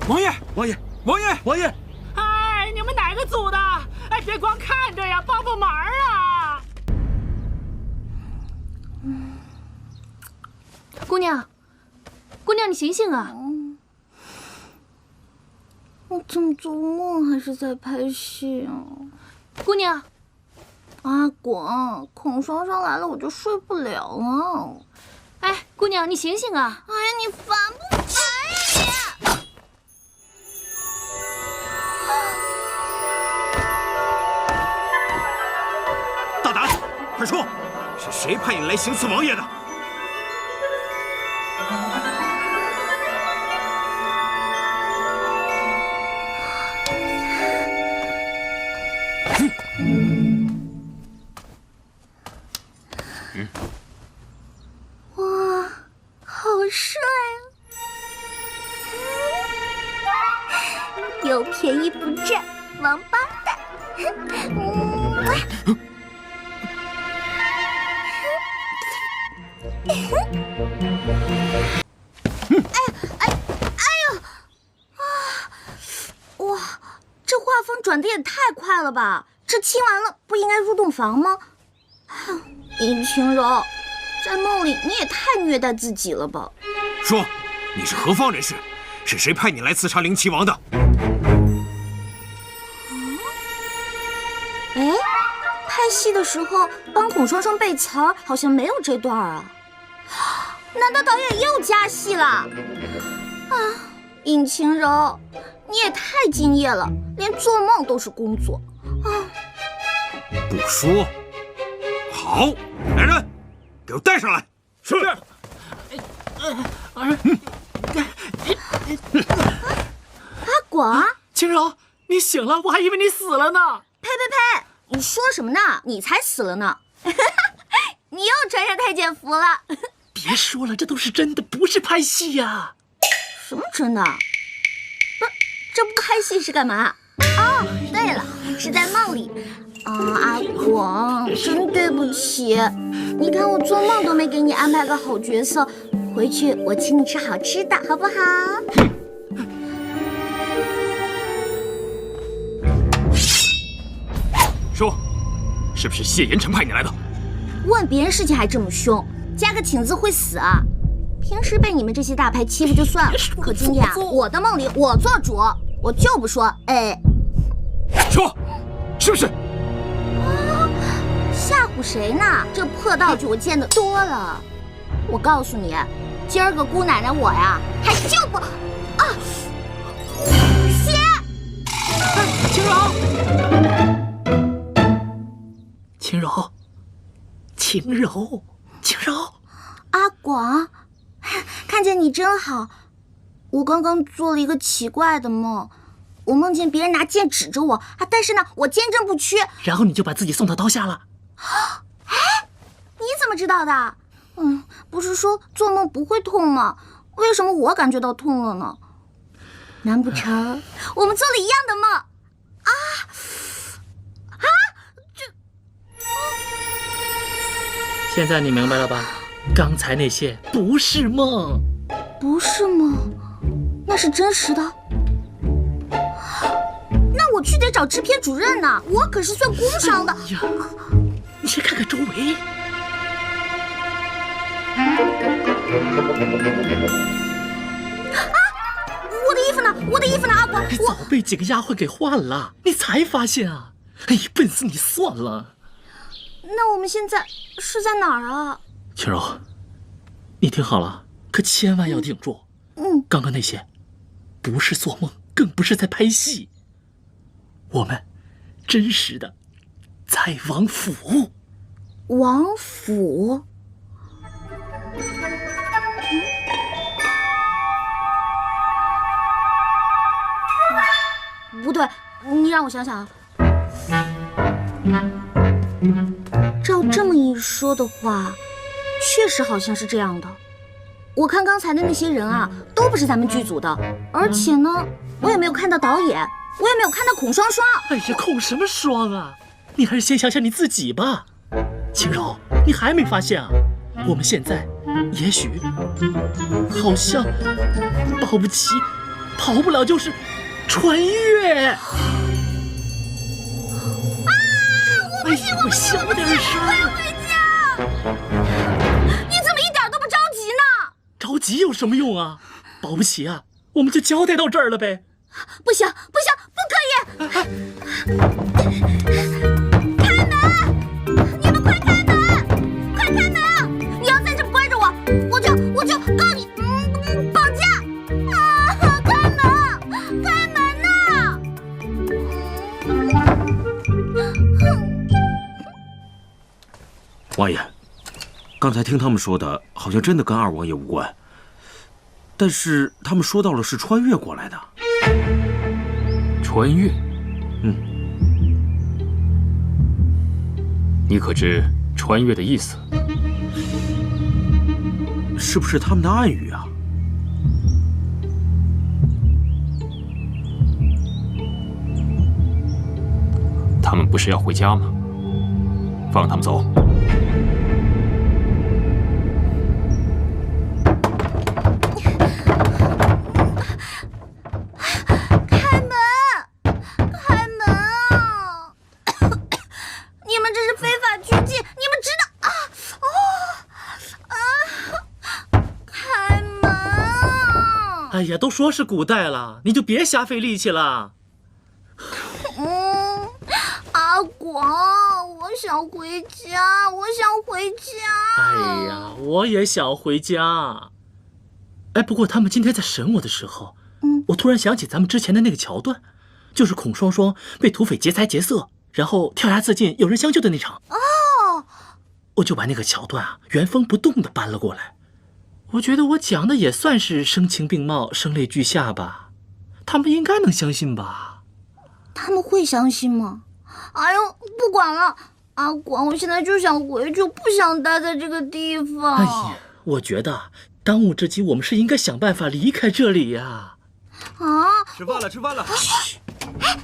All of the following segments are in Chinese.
王爷，王爷，王爷，王爷！哎，你们哪个组的？哎，别光看着呀，帮帮忙啊！姑娘，姑娘，你醒醒啊！我怎么做梦还是在拍戏啊？姑娘，阿广，孔双双来了我就睡不了了。哎，姑娘，你醒醒啊！哎呀，你烦不烦呀你？大胆，快说，是谁派你来行刺王爷的？哇，好帅啊！有便宜不占，王八蛋！哇，这画风转的也太快了吧！这亲完了不应该入洞房吗？尹晴柔，在梦里你也太虐待自己了吧！说，你是何方人士？是谁派你来刺杀灵齐王的？哎，拍戏的时候帮孔双双背词儿，好像没有这段啊。难道导演又加戏了？啊，尹晴柔，你也太敬业了，连做梦都是工作啊！不说。好，来人，给我带上来。是。阿广，晴柔，你醒了，我还以为你死了呢。呸呸呸！你说什么呢？你才死了呢！你又穿上太监服了。别说了，这都是真的，不是拍戏呀。什么真的？不是，这不拍戏是干嘛？哦，对了，是在梦里。啊，阿广，真对不起。你看我做梦都没给你安排个好角色，回去我请你吃好吃的，好不好？说，是不是谢言辰派你来的？问别人事情还这么凶，加个请字会死啊！平时被你们这些大牌欺负就算了，可今天啊，我的梦里我做主，我就不说哎。说，是不是？吓唬谁呢？这破道具我见得多了。我告诉你，今儿个姑奶奶我呀，还就不啊！血！晴柔，晴柔，晴柔，晴柔，阿广，看见你真好。我刚刚做了一个奇怪的梦，我梦见别人拿剑指着我啊，但是呢，我坚贞不屈。然后你就把自己送到刀下了。哎，你怎么知道的？不是说做梦不会痛吗？为什么我感觉到痛了呢？难不成我们做了一样的梦？现在你明白了吧？刚才那些不是梦，不是梦，那是真实的。那我去得找制片主任呢，我可是算工伤的。哎呀，你先看看周围。我的衣服呢？我的衣服呢？阿广，早被几个丫鬟给换了，你才发现啊！哎呀，笨死你算了。那我们现在是在哪儿啊？晴柔，你听好了，可千万要顶住。刚刚那些，不是做梦，更不是在拍戏。我们真实的在王府。王府？不对，你让我想想啊。照这么一说的话，确实好像是这样的。我看刚才的那些人啊，都不是咱们剧组的，而且呢，我也没有看到导演，我也没有看到孔双双。哎呀，孔什么双啊？你还是先想想你自己吧。晴柔，你还没发现啊？我们现在也许好像保不齐跑不了就是穿越。啊！我不行，我小点声。回家。你怎么一点都不着急呢？着急有什么用啊？保不齐啊，我们就交代到这儿了呗。不行，不可以！开门！你们快开门！快开门！你要再这么关着我，我就告你绑架！啊！开门！开门呐！王爷，刚才听他们说的，好像真的跟二王爷无关。但是他们说到了是穿越过来的。穿越？你可知穿越的意思？是不是他们的暗语啊？他们不是要回家吗？放他们走。哎呀，都说是古代了，你就别瞎费力气了。阿广，我想回家，我想回家。哎呀，我也想回家。哎，不过他们今天在审我的时候，我突然想起咱们之前的那个桥段，就是孔双双被土匪劫财劫色，然后跳崖自尽，有人相救的那场。哦，我就把那个桥段啊原封不动地搬了过来。我觉得我讲的也算是声情并茂、声泪俱下吧，他们应该能相信吧？他们会相信吗？哎呦，不管了，阿广，我现在就想回去，我不想待在这个地方。哎呀，我觉得当务之急，我们是应该想办法离开这里呀。啊！吃饭了，吃饭了。哎，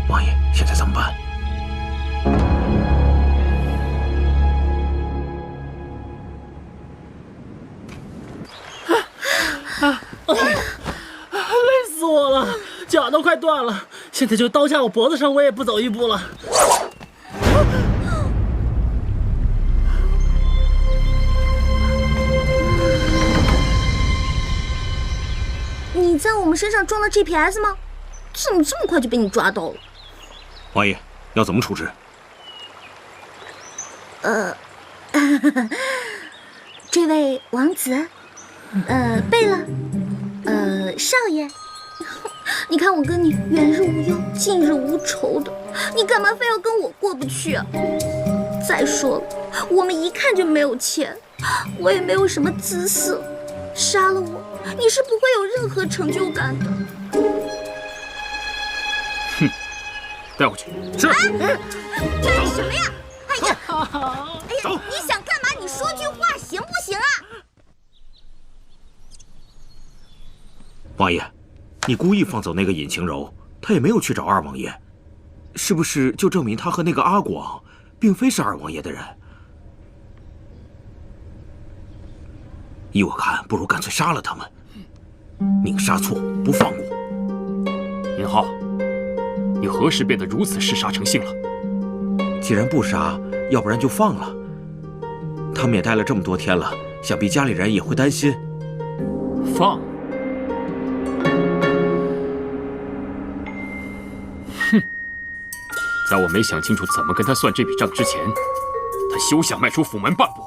王爷，现在怎么办？累死我了，脚都快断了，现在就刀架我脖子上，我也不走一步了。你在我们身上装了 GPS 吗？怎么这么快就被你抓到了？王爷，要怎么处置？这位王子，贝勒，少爷，你看我跟你远日无忧，近日无愁的，你干嘛非要跟我过不去啊？再说了，我们一看就没有钱，我也没有什么姿色，杀了我，你是不会有任何成就感的。哼，带回去。是。这是什么呀？哎呀，你想干嘛？你说句话行不行啊？王爷，你故意放走那个尹晴柔，他也没有去找二王爷，是不是就证明他和那个阿广并非是二王爷的人？依我看，不如干脆杀了他们，宁杀错不放过。尹浩，你何时变得如此嗜杀成性了？既然不杀，要不然就放了。他们也待了这么多天了，想必家里人也会担心。放？哼！在我没想清楚怎么跟他算这笔账之前，他休想迈出府门半步。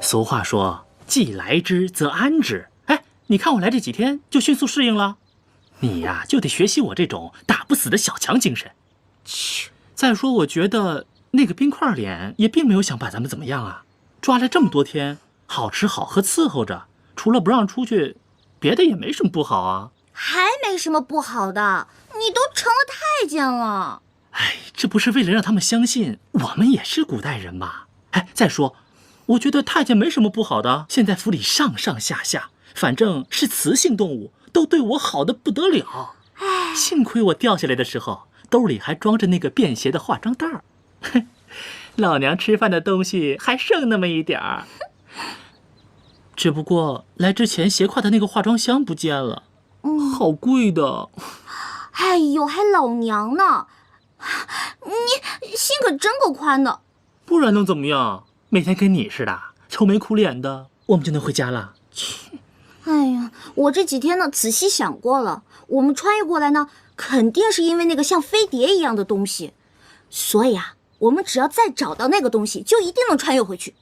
俗话说，既来之则安之。哎，你看我来这几天就迅速适应了，你呀就得学习我这种打不死的小强精神。再说，我觉得那个冰块脸也并没有想把咱们怎么样啊。抓了这么多天，好吃好喝伺候着，除了不让出去，别的也没什么不好啊。还没什么不好的，你都成了太监了。哎，这不是为了让他们相信我们也是古代人吗？哎，再说，我觉得太监没什么不好的。现在府里上上下下，反正是雌性动物，都对我好的不得了。哎，幸亏我掉下来的时候，兜里还装着那个便携的化妆袋儿。哼，老娘吃饭的东西还剩那么一点儿。只不过来之前斜挎的那个化妆箱不见了，好贵的。哎呦，还老娘呢！你心可真够宽的。不然能怎么样？每天跟你似的，愁眉苦脸的，我们就能回家了。切！哎呀，我这几天呢仔细想过了，我们穿越过来呢，肯定是因为那个像飞碟一样的东西，所以啊，我们只要再找到那个东西，就一定能穿越回去。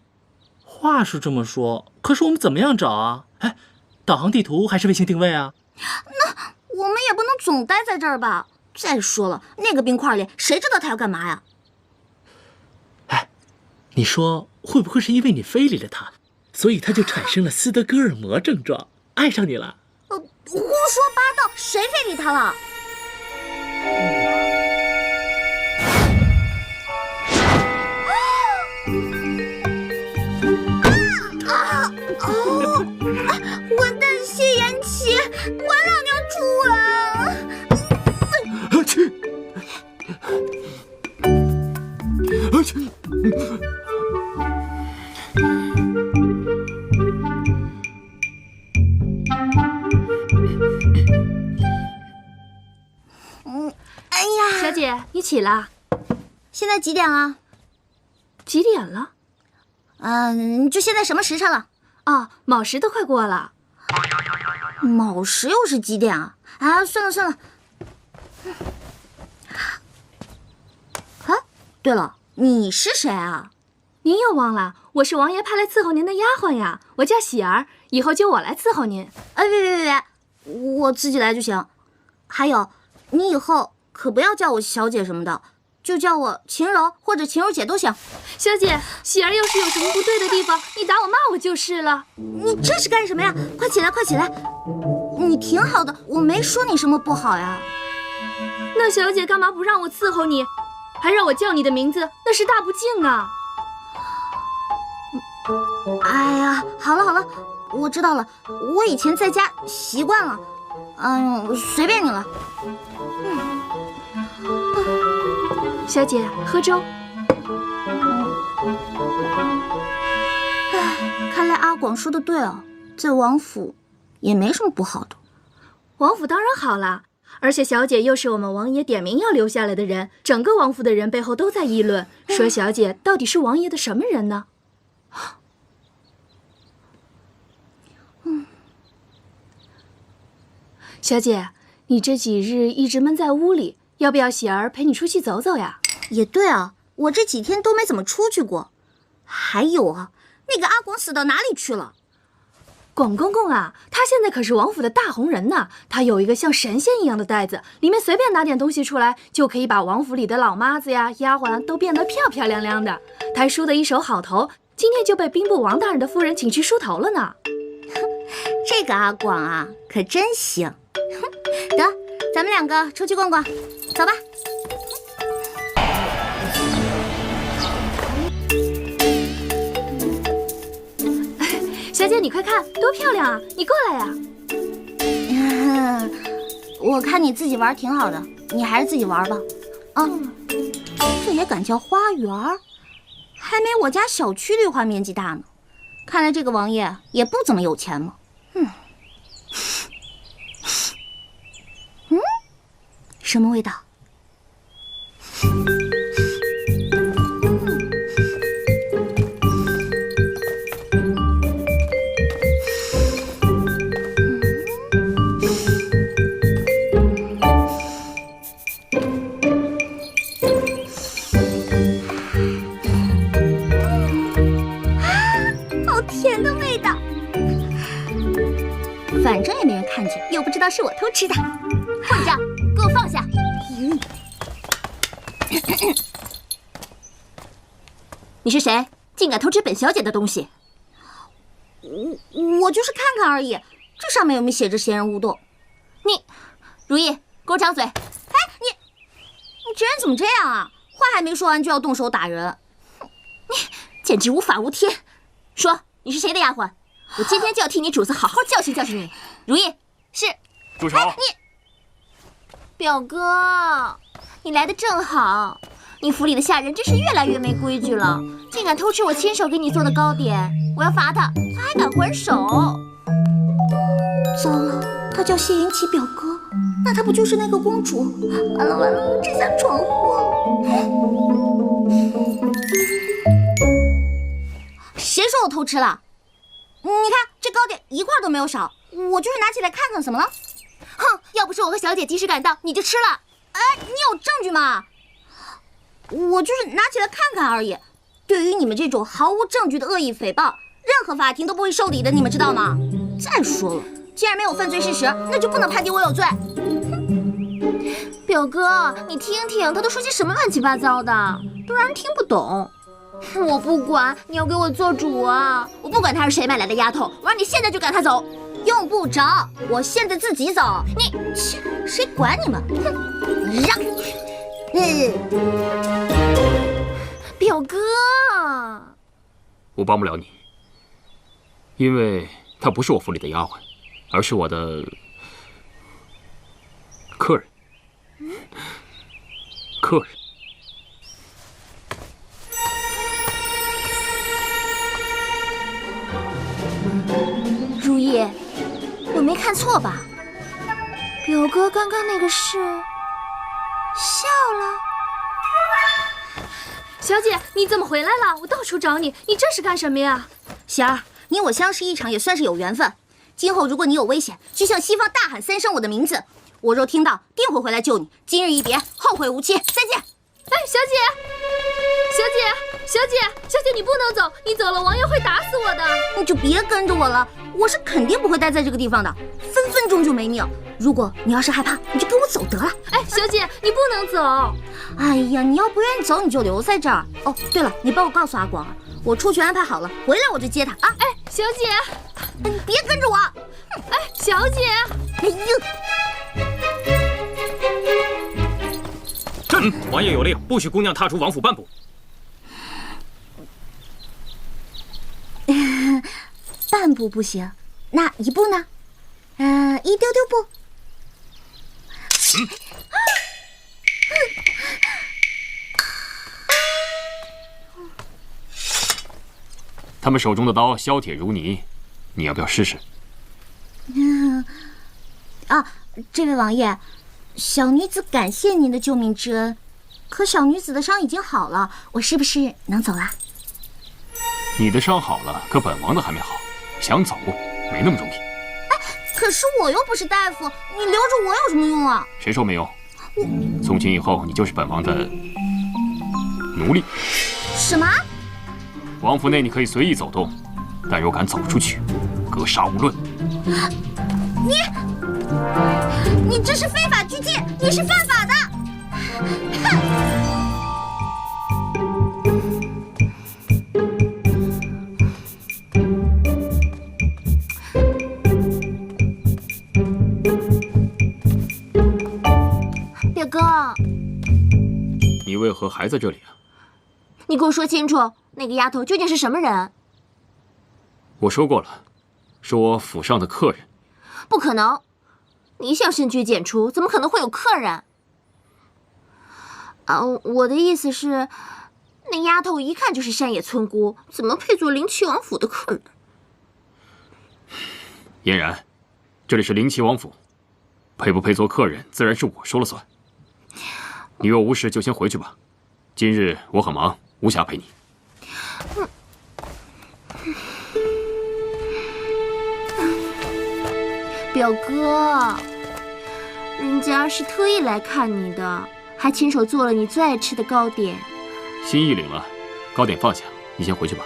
话是这么说，可是我们怎么样找啊？哎，导航地图还是卫星定位啊？那我们也不能总待在这儿吧？再说了，那个冰块里，谁知道他要干嘛呀？哎，你说会不会是因为你非礼了他，所以他就产生了斯德哥尔摩症状，爱上你了？胡说八道，谁非礼他了？混蛋谢延琪，管老娘住啊！哎呀，小姐，你起了？现在几点了？几点了？就现在什么时辰了？哦，卯时都快过了。卯时又是几点啊？啊，算了算了。啊，对了，你是谁啊？您又忘了，我是王爷派来伺候您的丫鬟呀，我叫喜儿，以后就我来伺候您。哎，别，我自己来就行。还有，你以后可不要叫我小姐什么的，就叫我秦柔或者秦柔姐都行。小姐，喜儿要是有什么不对的地方，你打我骂我就是了。你这是干什么呀？快起来，快起来！你挺好的，我没说你什么不好呀。那小姐干嘛不让我伺候你，还让我叫你的名字？那是大不敬啊！哎呀，好了，我知道了，我以前在家习惯了。哎呦，随便你了。小姐，喝粥。看来阿广说的对啊，在王府也没什么不好的。王府当然好了，而且小姐又是我们王爷点名要留下来的人，整个王府的人背后都在议论，说小姐到底是王爷的什么人呢？小姐，你这几日一直闷在屋里，要不要喜儿陪你出去走走呀？也对啊，我这几天都没怎么出去过。还有啊，那个阿广死到哪里去了？广公公啊，他现在可是王府的大红人呢。他有一个像神仙一样的袋子，里面随便拿点东西出来，就可以把王府里的老妈子呀、丫鬟都变得漂漂亮亮的。他还梳得一手好头，今天就被兵部王大人的夫人请去梳头了呢。这个阿广啊，可真行。得，咱们两个出去逛逛，走吧。小姐，你快看，多漂亮啊！你过来呀。我看你自己玩挺好的，你还是自己玩吧。啊，这也敢叫花园？还没我家小区绿化面积大呢。看来这个王爷也不怎么有钱了。什么味道？好甜的味道。反正也没人看见，又不知道是我偷吃的。混账！给我放下！你是谁？竟敢偷吃本小姐的东西？我就是看看而已，这上面有没有写着闲人勿动？你，如意，给我张嘴！哎，你这人怎么这样啊？话还没说完就要动手打人，你简直无法无天！说你是谁的丫鬟？我今天就要替你主子好好教训教训你。如意，是。住手！表哥，你来的正好。你府里的下人真是越来越没规矩了，竟敢偷吃我亲手给你做的糕点，我要罚他，他还敢还手。糟了，他叫谢云奇表哥，那他不就是那个公主？完了完了，这下闯祸了。谁说我偷吃了？你看这糕点一块都没有少，我就是拿起来看看，怎么了？哼，要不是我和小姐及时赶到，你就吃了。哎，你有证据吗？我就是拿起来看看而已。对于你们这种毫无证据的恶意诽谤，任何法庭都不会受理的，你们知道吗？再说了，既然没有犯罪事实，那就不能判定我有罪。表哥，你听听，他都说些什么乱七八糟的，都让人听不懂。我不管，你要给我做主啊！我不管他是谁买来的丫头，我让你现在就赶他走。用不着，我现在自己走。你，谁管你们？哼，让。表哥，我帮不了你，因为她不是我府里的丫鬟，而是我的客人。客人。如意，我没看错吧？表哥刚刚那个是笑了。小姐，你怎么回来了？我到处找你，你这是干什么呀？贤儿，你我相识一场也算是有缘分。今后如果你有危险，就向西方大喊3声我的名字，我若听到，定会回来救你。今日一别，后会无期，再见。哎，小姐，你不能走，你走了王爷会打死我的。你就别跟着我了，我是肯定不会待在这个地方的，分分钟就没命。如果你要是害怕，你就跟我走得了。哎，小姐，你不能走。哎呀，你要不愿意走，你就留在这儿。哦，对了，你帮我告诉阿广啊，我出去安排好了，回来我就接他啊。哎，小姐，你别跟着我。哎，小姐，哎呦。王爷有令，不许姑娘踏出王府半步。半步不行，那一步呢？一丢丢步。他们手中的刀削铁如泥，你要不要试试？这位王爷，小女子感谢您的救命之恩，可小女子的伤已经好了，我是不是能走了？你的伤好了，可本王的还没好，想走没那么容易。可是我又不是大夫，你留着我有什么用啊？谁说没用？从今以后，你就是本王的奴隶。什么？王府内你可以随意走动，但若敢走出去，格杀无论。你这是非法拘禁，你是犯法的！表哥，你为何还在这里啊？你给我说清楚，那个丫头究竟是什么人？我说过了，是我府上的客人。不可能，你想深居简出，怎么可能会有客人？我的意思是，那丫头一看就是山野村姑，怎么配做灵齐王府的客人？嫣然，这里是灵齐王府，配不配做客人，自然是我说了算。你若无事，就先回去吧。今日我很忙，无暇陪你。表哥，人家是特意来看你的，还亲手做了你最爱吃的糕点。心意领了，糕点放下，你先回去吧。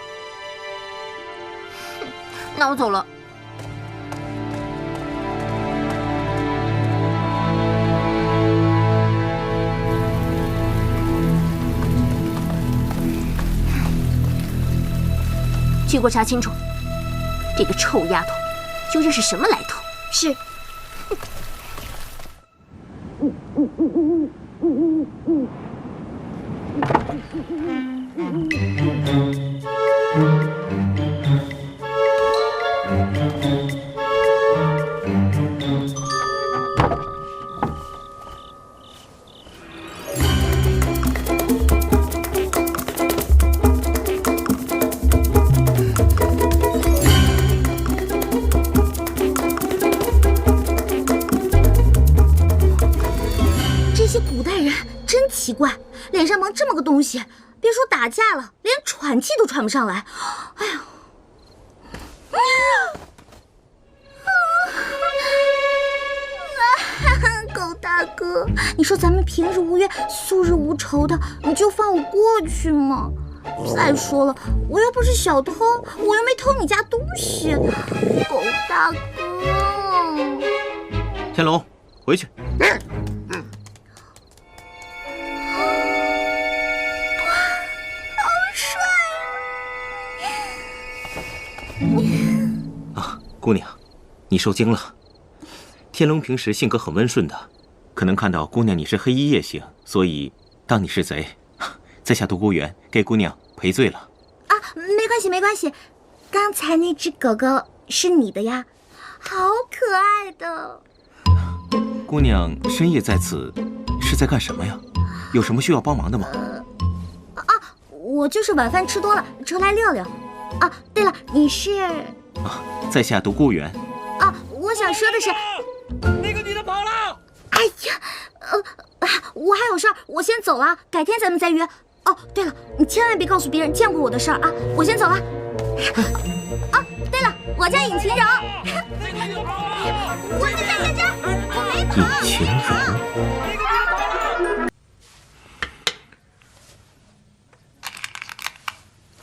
那我走了。去给我查清楚，这个臭丫头究竟是什么来头？是。奇怪，脸上蒙这么个东西，别说打架了，连喘气都喘不上来。哎呦！狗大哥，你说咱们平日无冤，素日无仇的，你就放我过去吗？再说了，我又不是小偷，我又没偷你家东西。狗大哥，天龙，回去。姑娘，你受惊了。天龙平时性格很温顺的，可能看到姑娘你是黑衣夜行，所以当你是贼，在下独孤远给姑娘赔罪了。啊，没关系没关系，刚才那只狗狗是你的呀，好可爱的。姑娘深夜在此是在干什么呀？有什么需要帮忙的吗？我就是晚饭吃多了，出来溜溜。啊，对了，你是？在下独孤远。我想说的是，那个女的跑了。哎呀，我还有事儿，我先走了，改天咱们再约。哦，对了，你千万别告诉别人见过我的事儿啊！我先走了。对了，我叫尹晴柔。我在这，我没跑。尹晴柔。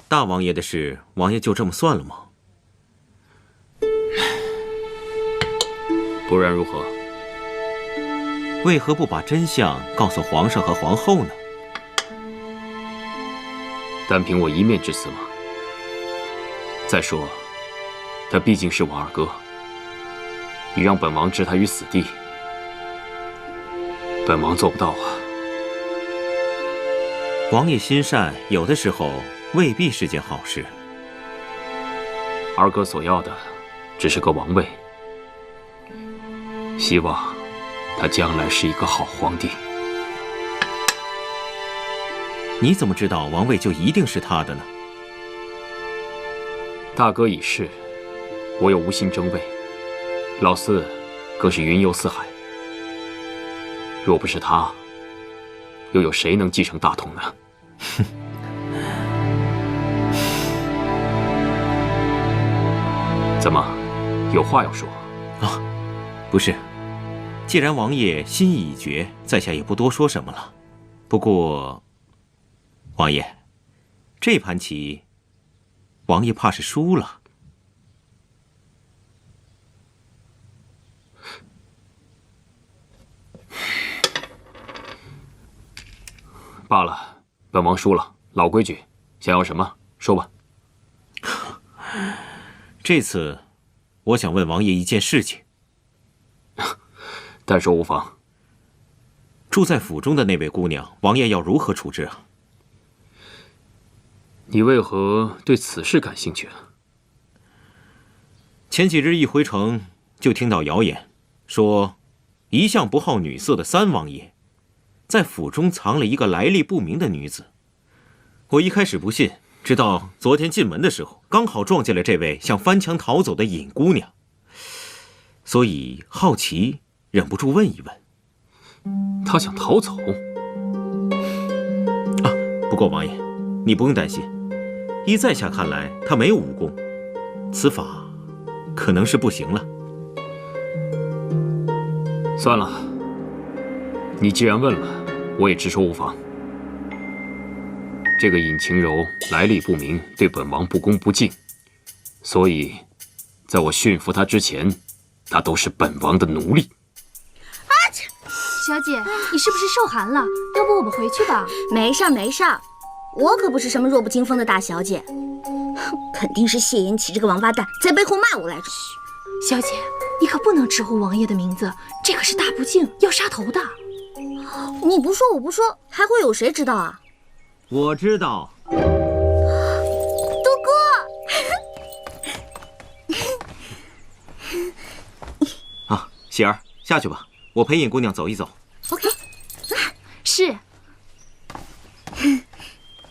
大王爷的事，王爷就这么算了吗？不然如何？为何不把真相告诉皇上和皇后呢？单凭我一面之词吗？再说，他毕竟是我二哥，你让本王置他于死地，本王做不到啊。王爷心善，有的时候未必是件好事。二哥所要的只是个王位，希望他将来是一个好皇帝。你怎么知道王位就一定是他的呢？大哥已逝，我又无心争位，老四更是云游四海。若不是他，又有谁能继承大统呢？怎么，有话要说？不是，既然王爷心意已决，在下也不多说什么了。不过，王爷，这盘棋，王爷怕是输了。罢了，本王输了。老规矩，想要什么说吧。这次，我想问王爷一件事情。但说无妨。住在府中的那位姑娘，王爷要如何处置啊？你为何对此事感兴趣啊？前几日一回城，就听到谣言，说一向不好女色的三王爷，在府中藏了一个来历不明的女子。我一开始不信，直到昨天进门的时候，刚好撞见了这位想翻墙逃走的尹姑娘，所以好奇，忍不住问一问。她想逃走？不过王爷，你不用担心，依在下看来，她没有武功，此法可能是不行了。算了，你既然问了，我也直说无妨。这个尹晴柔来历不明，对本王不恭不敬，所以，在我驯服她之前，她都是本王的奴隶。小姐，你是不是受寒了？要不我们回去吧？没事儿没事儿，我可不是什么弱不禁风的大小姐，肯定是谢延琪这个王八蛋在背后骂我来着。小姐，你可不能直呼王爷的名字，这可是大不敬，要杀头的。你不说我不说，还会有谁知道啊？我知道。杜哥，啊，喜儿，下去吧，我陪尹姑娘走一走。OK。是。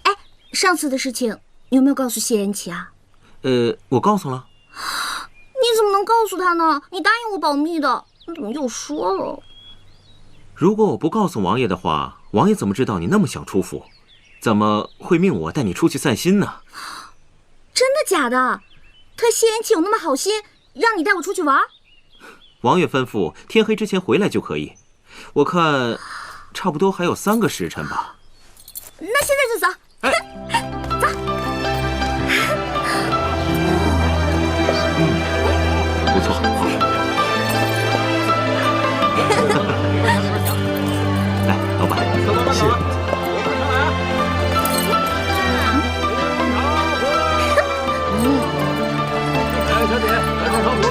哎，上次的事情你有没有告诉谢延琪啊？我告诉了。你怎么能告诉他呢？你答应我保密的，你怎么又说了？如果我不告诉王爷的话，王爷怎么知道你那么想出府？怎么会命我带你出去散心呢？真的假的？他谢延琪有那么好心，让你带我出去玩？王爷吩咐天黑之前回来就可以。我看，差不多还有3个时辰吧。那现在就走。哎，走。不错。来，老板，谢。来，小姐，来套糖葫芦。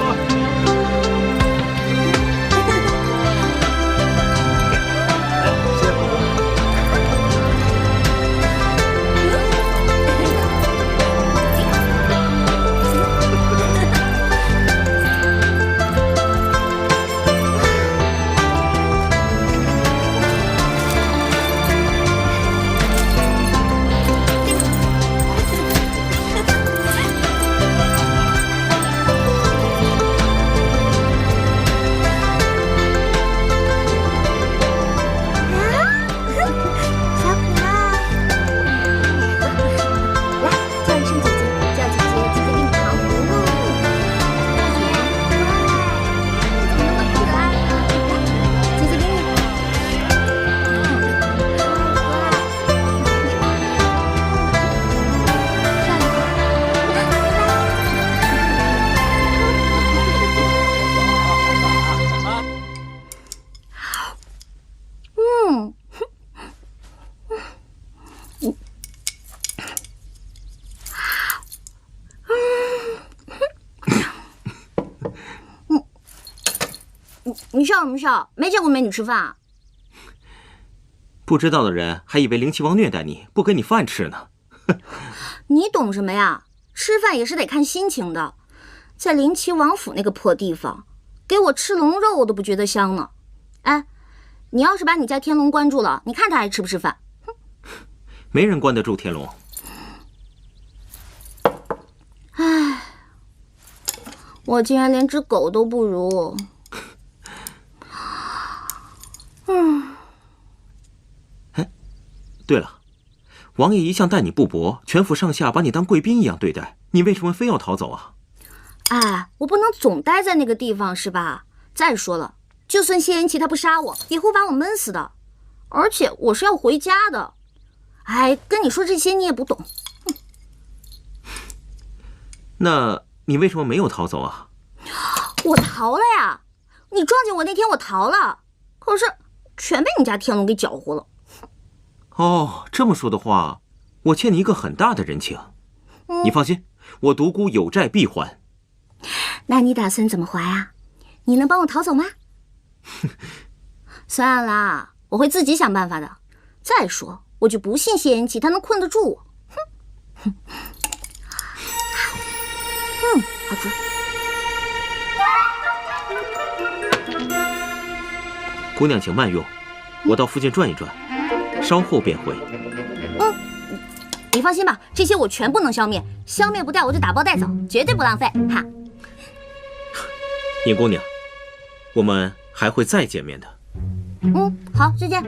你笑什么笑？没见过美女吃饭啊？不知道的人还以为灵齐王虐待你，不给你饭吃呢。你懂什么呀？吃饭也是得看心情的。在灵齐王府那个破地方，给我吃龙肉我都不觉得香呢。哎，你要是把你家天龙关住了，你看他还吃不吃饭？没人关得住天龙。唉，我竟然连只狗都不如。哎，对了，王爷一向待你不薄，全府上下把你当贵宾一样对待，你为什么非要逃走啊？哎，我不能总待在那个地方是吧？再说了，就算谢延琪他不杀我，也会把我闷死的。而且我是要回家的。哎，跟你说这些你也不懂。那你为什么没有逃走啊？我逃了呀！你撞见我那天我逃了，可是全被你家天龙给搅和了。哦，这么说的话，我欠你一个很大的人情。你放心，我独孤有债必还。那你打算怎么还啊？你能帮我逃走吗？算了，我会自己想办法的。再说，我就不信谢延琪他能困得住我。好主意。姑娘请慢用，我到附近转一转，稍后便回。你放心吧，这些我全部能消灭，消灭不掉我就打包带走，绝对不浪费。哈。尹姑娘，我们还会再见面的。好，再见。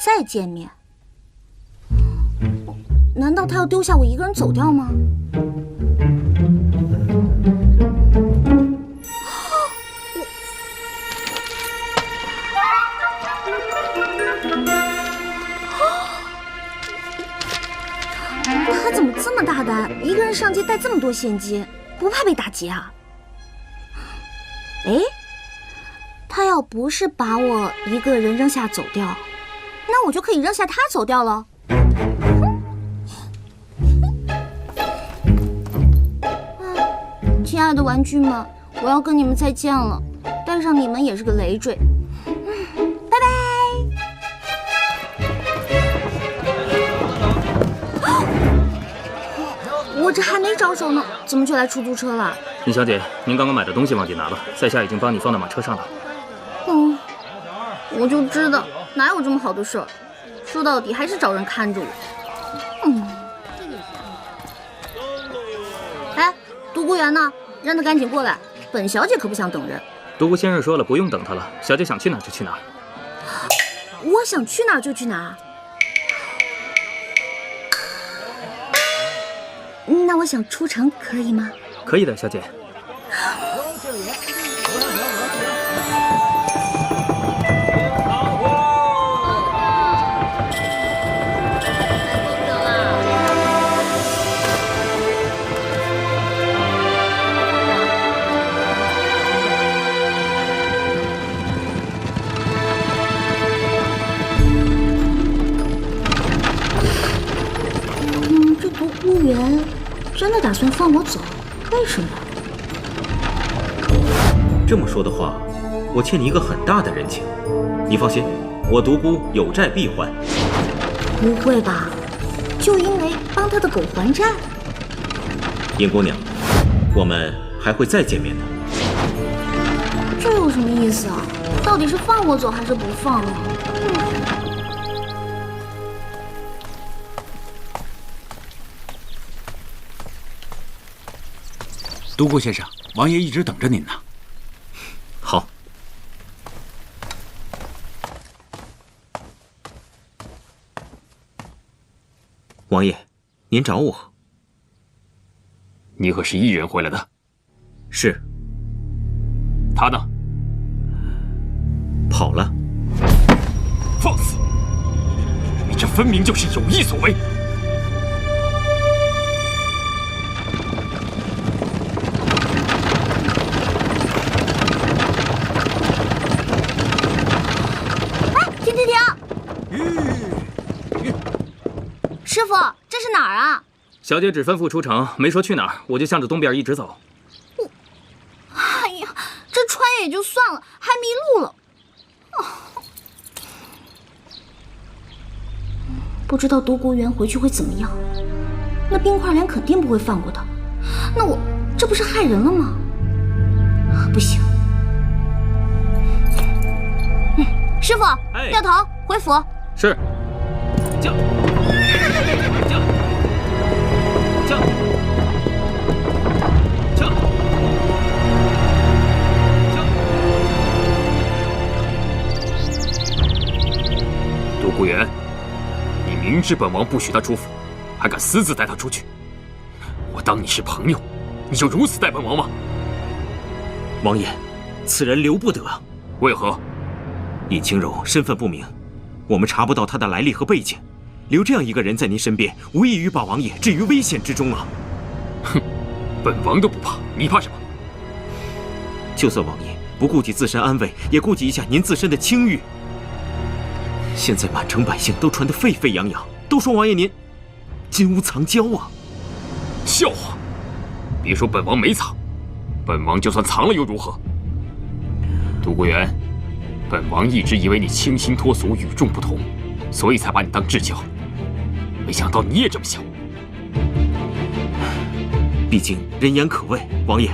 再见面？难道他要丢下我一个人走掉吗？他怎么这么大胆，一个人上街带这么多现金，不怕被打劫啊？哎，他要不是把我一个人扔下走掉，那我就可以扔下他走掉了。亲爱的玩具们，我要跟你们再见了，带上你们也是个累赘。拜拜。我这还没着手呢，怎么就来出租车了？尹小姐，您刚刚买的东西忘记拿了，在下已经帮你放到马车上了。我就知道哪有这么好的事儿，说到底还是找人看着我。哎，独孤园呢？让他赶紧过来，本小姐可不想等人。独孤先生说了，不用等他了，小姐想去哪儿就去哪儿。我想去哪儿就去哪儿。那我想出城可以吗？可以的，小姐。这独孤园真的打算放我走？为什么？这么说的话，我欠你一个很大的人情。你放心，我独孤有债必还。不会吧？就因为帮他的狗还债？尹姑娘，我们还会再见面的。这有什么意思啊？到底是放我走还是不放啊？独孤先生，王爷一直等着您呢。好。王爷，您找我？你可是一人回来的？是。他呢？跑了。放肆！你这分明就是有意所为。师傅，这是哪儿啊？小姐只吩咐出城，没说去哪儿，我就向着东边一直走。哎呀，这穿也就算了，还迷路了。不知道独孤园回去会怎么样？那冰块莲肯定不会放过他。那我这不是害人了吗？不行。师傅，掉头回府。是。驾！驾！驾！驾！独孤园，你明知本王不许他出府，还敢私自带他出去？我当你是朋友，你就如此待本王吗？王爷，此人留不得。为何？尹清柔身份不明，我们查不到他的来历和背景。留这样一个人在您身边，无异于把王爷置于危险之中啊！哼，本王都不怕，你怕什么？就算王爷不顾及自身安危，也顾及一下您自身的清誉。现在满城百姓都传得沸沸扬扬，都说王爷您金屋藏娇啊！笑话！别说本王没藏，本王就算藏了又如何？独孤园，本王一直以为你清新脱俗、与众不同，所以才把你当至交。没想到你也这么想。毕竟人言可畏，王爷，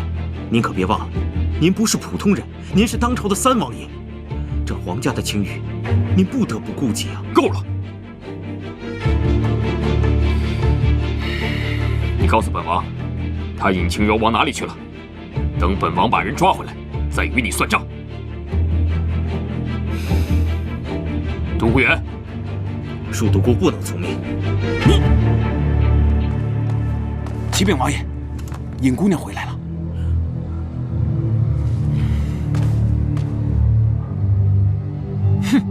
您可别忘了，您不是普通人，您是当朝的三王爷，这皇家的清誉，您不得不顾及啊！够了！你告诉本王，他尹清柔往哪里去了？等本王把人抓回来，再与你算账。独孤园，恕独孤不能从命。你，启禀王爷，尹姑娘回来了。哼！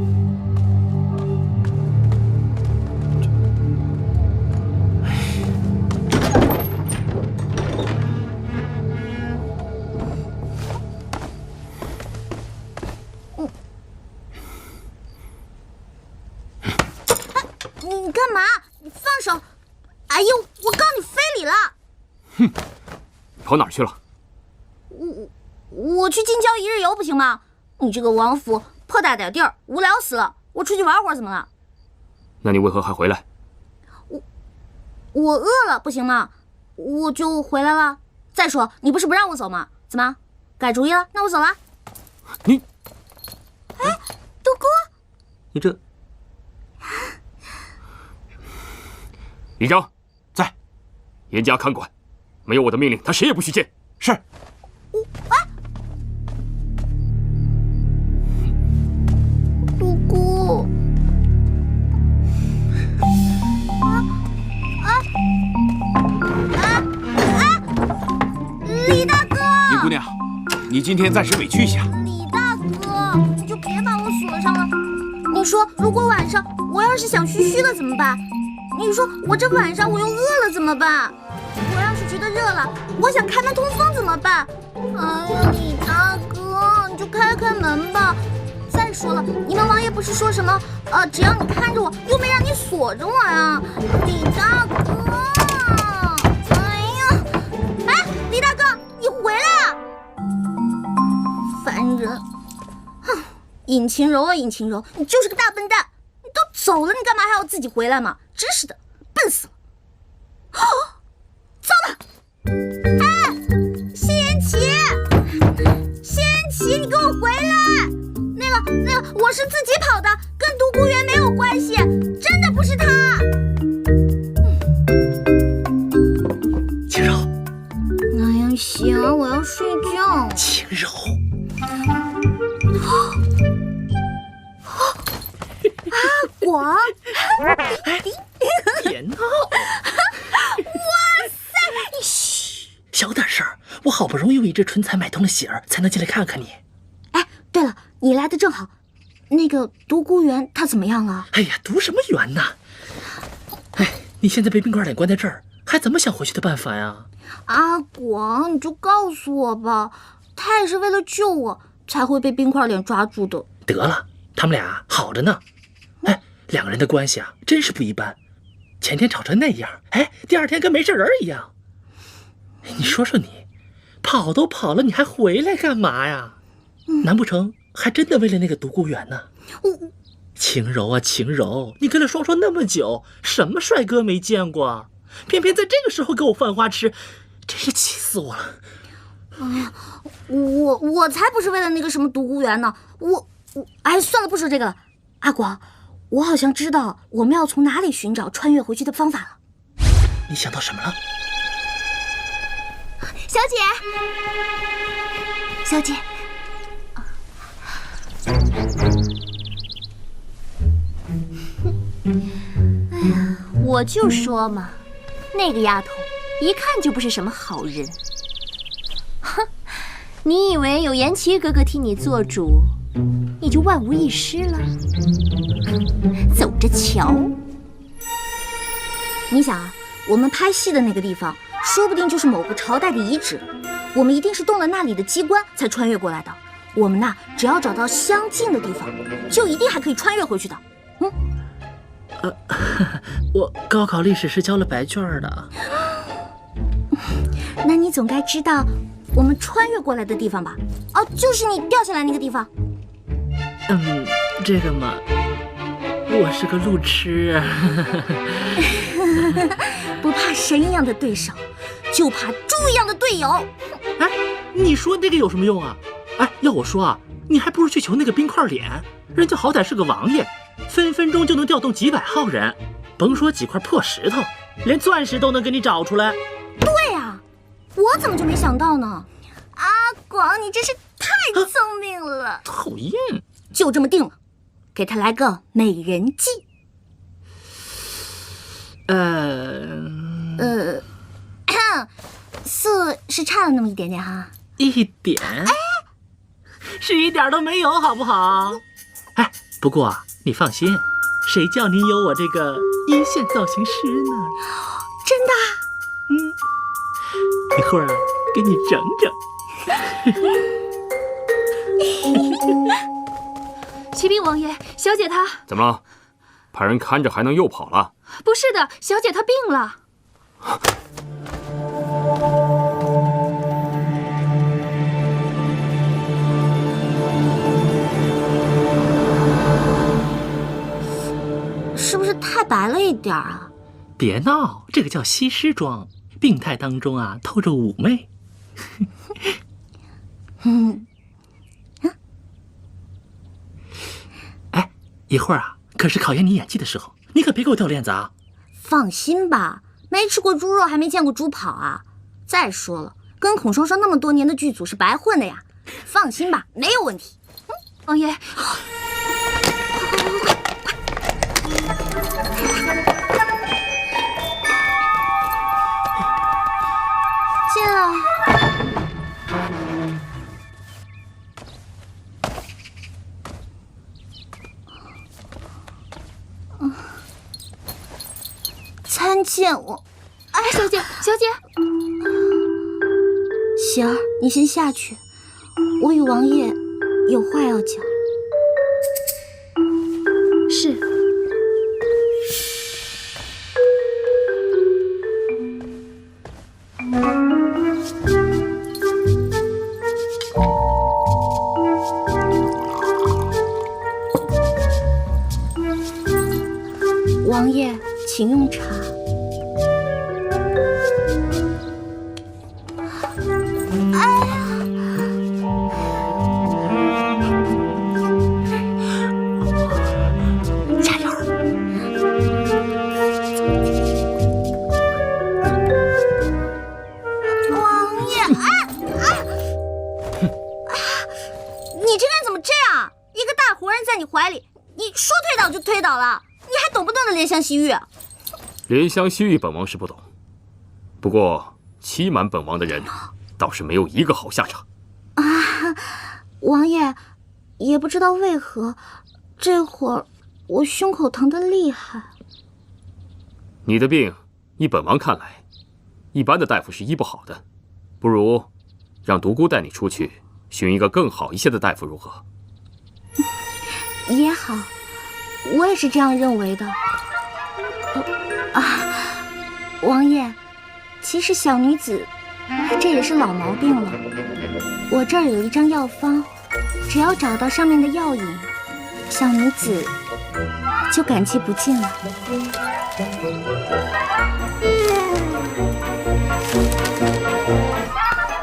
你干嘛？你放手！哎呦，我告你非礼了！哼，跑哪儿去了？我去近郊一日游不行吗？你这个王府破大点地儿，无聊死了。我出去玩会儿怎么了？那你为何还回来？我饿了不行吗？我就回来了。再说你不是不让我走吗？怎么改主意了？那我走了。你，哎，独孤，你这李章在，严加看管，没有我的命令，他谁也不许见。是。独孤，李大哥！尹姑娘，你今天暂时委屈一下。李大哥，你就别把我锁上了。你说，如果晚上我要是想嘘嘘了怎么办？你说我这晚上我又饿了怎么办？我要是觉得热了，我想开门通风怎么办？哎呀，李大哥，你就开开门吧。再说了，你们王爷不是说什么只要你看着我，又没让你锁着我呀，李大哥。哎呀，哎，李大哥，你回来啊！烦人！哼，尹晴柔啊，尹晴柔，你就是个大笨蛋！你都走了，你干嘛还要自己回来嘛？真是的，笨死了！哦，糟了！哎，谢言齐，谢言齐，你给我回来！那个，我是自己跑的，跟独孤园没有关系，真的不是他。晴柔，哎呀，行，我要睡觉。晴柔，阿广，别闹！哇塞，你嘘，小点声，我好不容易为一只唇彩买通了喜儿，才能进来看看你。哎，对了，你来的正好。那个独孤园他怎么样了？哎呀，独什么园呢？哎，你现在被冰块脸关在这儿，还怎么想回去的办法呀？阿广，你就告诉我吧，他也是为了救我才会被冰块脸抓住的。得了，他们俩好着呢。哎，两个人的关系啊，真是不一般。前天吵成那样，哎，第二天跟没事人一样。你说说你，跑都跑了，你还回来干嘛呀？难不成还真的为了那个独孤园呢？晴柔啊，晴柔，你跟了双双那么久，什么帅哥没见过？偏偏在这个时候给我犯花痴，真是气死我了！哎呀，我才不是为了那个什么独孤园呢！哎，算了，不说这个了。阿广，我好像知道我们要从哪里寻找穿越回去的方法了。你想到什么了？小姐，小姐。哎呀，我就说嘛，那个丫头一看就不是什么好人。哼，你以为有言齐哥哥替你做主，你就万无一失了？走着瞧。你想啊，我们拍戏的那个地方，说不定就是某个朝代的遗址，我们一定是动了那里的机关才穿越过来的。我们呐，只要找到相近的地方，就一定还可以穿越回去的。我高考历史是交了白卷的。那你总该知道我们穿越过来的地方吧？哦，就是你掉下来那个地方。这个嘛，我是个路痴。不怕神一样的对手，就怕猪一样的队友。哎，你说那个有什么用啊？哎，要我说啊，你还不如去求那个冰块脸，人家好歹是个王爷，分分钟就能调动几百号人，甭说几块破石头，连钻石都能给你找出来。对啊，我怎么就没想到呢？阿广，你真是太聪明了。讨厌，就这么定了，给他来个美人计。4是差了那么一点点哈。一点？哎，是一点都没有，好不好？哎，不过啊，你放心，谁叫你有我这个一线造型师呢？真的？一会儿啊，给你整整。启禀王爷，小姐她怎么了？派人看着还能又跑了？不是的，小姐她病了。是不是太白了一点啊？别闹，这个叫西施妆，病态当中啊透着妩媚。哎，一会儿啊，可是考验你演技的时候，你可别给我掉链子啊！放心吧，没吃过猪肉还没见过猪跑啊！再说了，跟孔双双那么多年的剧组是白混的呀。放心吧，没有问题。王爷，进来。参见我，哎，小姐，小姐，喜儿，你先下去，我与王爷有话要讲。是。王爷，请用茶。加油！王爷，你这个人怎么这样？一个大活人在你怀里，你说推倒就推倒了，你还懂不懂得怜香惜玉？怜香惜玉，本王是不懂，不过欺瞒本王的人，倒是没有一个好下场。啊，王爷，也不知道为何，这会儿我胸口疼得厉害。你的病，依本王看来，一般的大夫是医不好的，不如让独孤带你出去寻一个更好一些的大夫，如何？也好，我也是这样认为的。王爷，其实小女子这也是老毛病了。我这儿有一张药方，只要找到上面的药引，小女子就感激不尽了。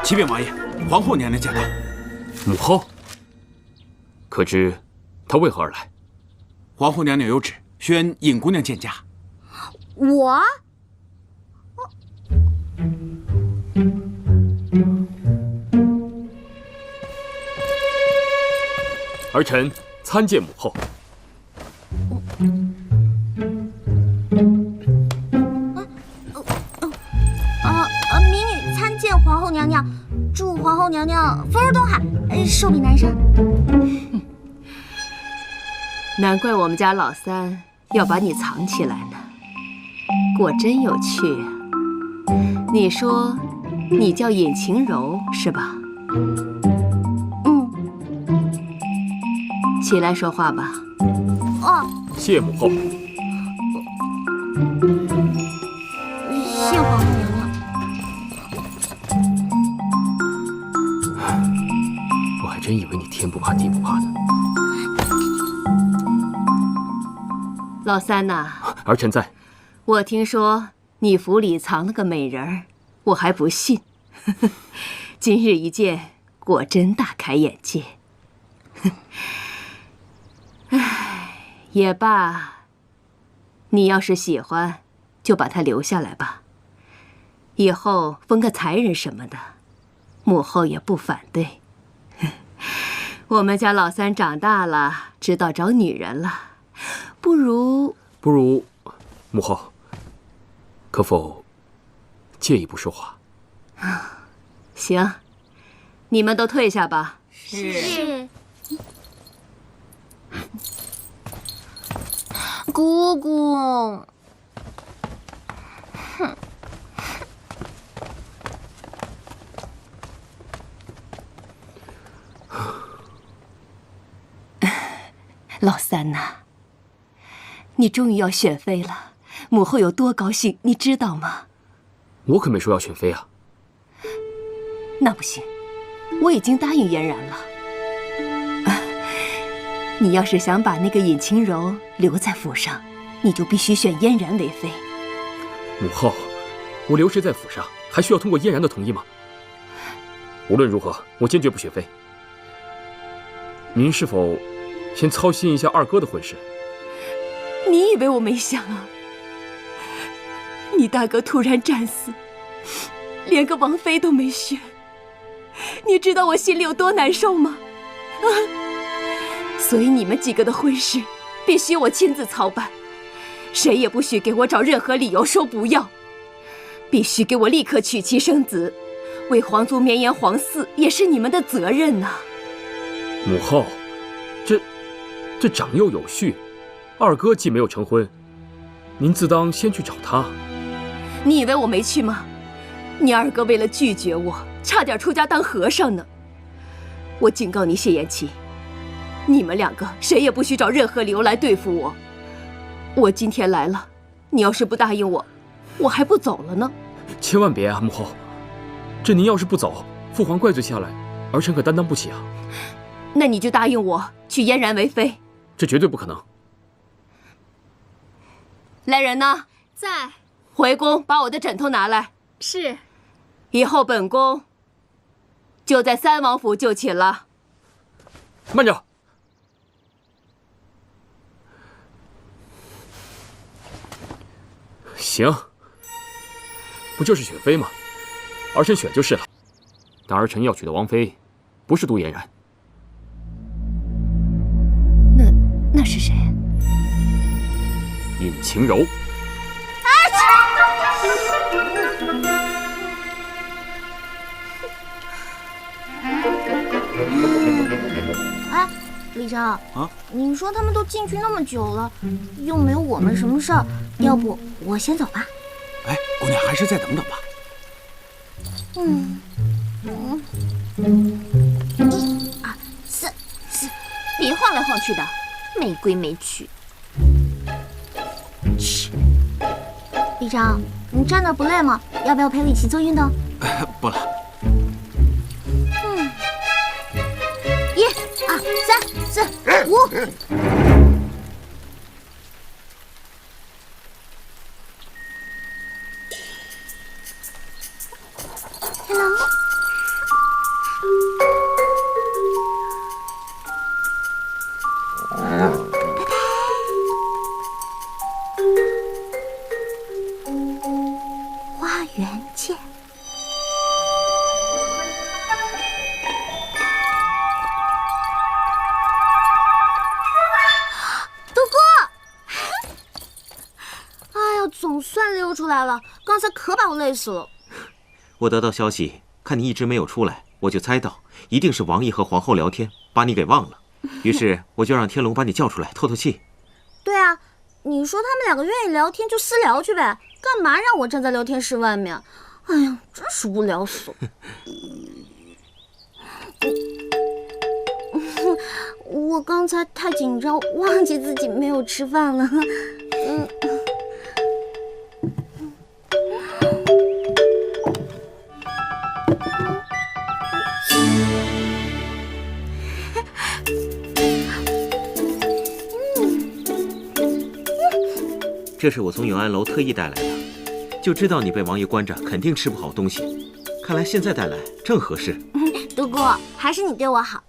启禀王爷，皇后娘娘驾到。母后，可知她为何而来？皇后娘娘有旨，宣尹姑娘见驾。我？儿臣参见母后。民女参见皇后娘娘，祝皇后娘娘福如东海，寿比南山。难怪我们家老三要把你藏起来呢，果真有趣啊！你说你叫尹晴柔是吧？起来说话吧。谢母后。谢皇后娘娘。我还真以为你天不怕地不怕的。老三呐，儿臣在。我听说你府里藏了个美人儿，我还不信。今日一见，果真大开眼界。唉，也罢，你要是喜欢，就把她留下来吧。以后封个才人什么的，母后也不反对。我们家老三长大了，知道找女人了，不如，母后，可否借一步说话？行，你们都退下吧。是。姑姑。老三呐，你终于要选妃了，母后有多高兴，你知道吗？我可没说要选妃啊。那不行，我已经答应嫣然了。你要是想把那个尹晴柔留在府上，你就必须选嫣然为妃。母后，我留谁在府上，还需要通过嫣然的同意吗？无论如何，我坚决不选妃。您是否先操心一下二哥的婚事？你以为我没想啊？你大哥突然战死，连个王妃都没选，你知道我心里有多难受吗？啊！所以你们几个的婚事必须我亲自操办，谁也不许给我找任何理由说不要，必须给我立刻娶妻生子，为皇族绵延皇嗣也是你们的责任呐。母后，这长幼有序，二哥既没有成婚，您自当先去找他。你以为我没去吗？你二哥为了拒绝我，差点出家当和尚呢。我警告你谢延琪，你们两个谁也不许找任何理由来对付我。我今天来了，你要是不答应我，我还不走了呢。千万别啊，母后，这您要是不走，父皇怪罪下来，儿臣可担当不起啊。那你就答应我娶嫣然为妃。这绝对不可能。来人呐，在。回宫把我的枕头拿来。是。以后本宫就在三王府就寝了。慢着。行，不就是选妃吗？儿臣选就是了。但儿臣要娶的王妃，不是杜嫣然。那是谁？尹晴柔。哎，李长啊，你说他们都进去那么久了，又没有我们什么事儿，要不我先走吧？哎，姑娘还是再等等吧。1、2、3，别晃来晃去的，没规没矩。嘘，李长，你站那不累吗？要不要陪我一起做运动？不了。1、2、3、4、5。Hello。花园见。杜哥，哎呀，总算溜出来了，刚才可把我累死了。我得到消息，看你一直没有出来，我就猜到一定是王爷和皇后聊天，把你给忘了。于是我就让天龙把你叫出来透透气。对啊，你说他们两个愿意聊天就私聊去呗，干嘛让我站在聊天室外面？哎呀，真是无聊死了。我刚才太紧张，忘记自己没有吃饭了。这是我从永安楼特意带来的，就知道你被王爷关着，肯定吃不好东西。看来现在带来正合适。杜哥，还是你对我好。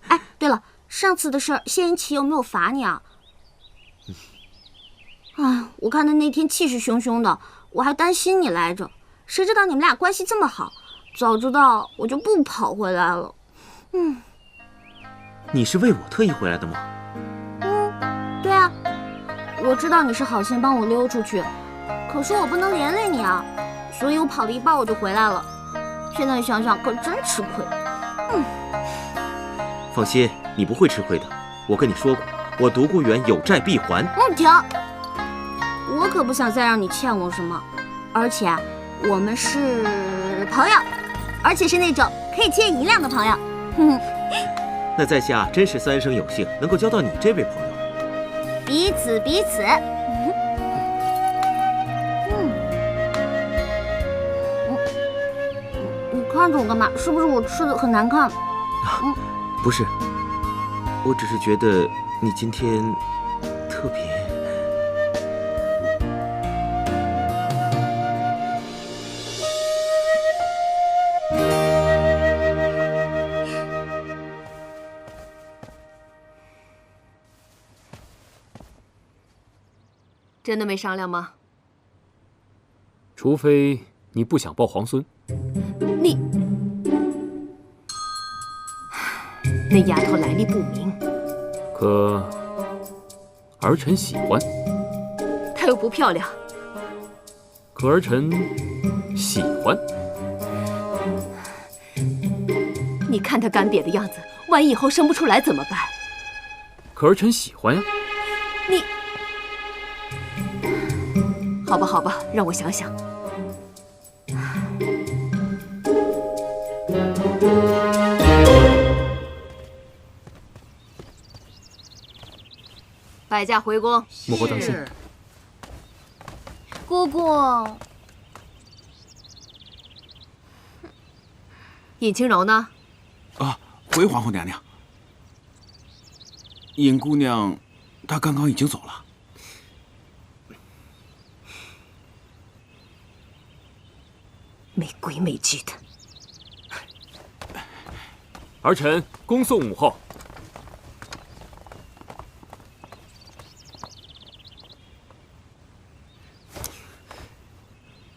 哎，对了，上次的事儿，谢延琪有没有罚你啊？哎，我看他那天气势汹汹的，我还担心你来着。谁知道你们俩关系这么好，早知道我就不跑回来了。你是为我特意回来的吗？对啊，我知道你是好心帮我溜出去，可是我不能连累你啊，所以我跑了一半我就回来了。现在想想可真吃亏。放心，你不会吃亏的。我跟你说过，我独孤远有债必还。停！我可不想再让你欠我什么，而且我们是朋友，而且是那种可以借1两的朋友。那在下真是3生有幸，能够交到你这位朋友。彼此彼此。你看着我干嘛？是不是我吃的很难看？不是，我只是觉得你今天特别。真的没商量吗？除非你不想抱皇孙。你那丫头来历不明，可儿臣喜欢，她又不漂亮。可儿臣喜欢。你看她干瘪的样子，万一以后生不出来怎么办？可儿臣喜欢呀。你，好吧，好吧，让我想想。摆驾回宫。母后当心。姑姑，尹清柔呢？啊，回皇后娘娘。尹姑娘，她刚刚已经走了。没规没矩的。儿臣恭送母后。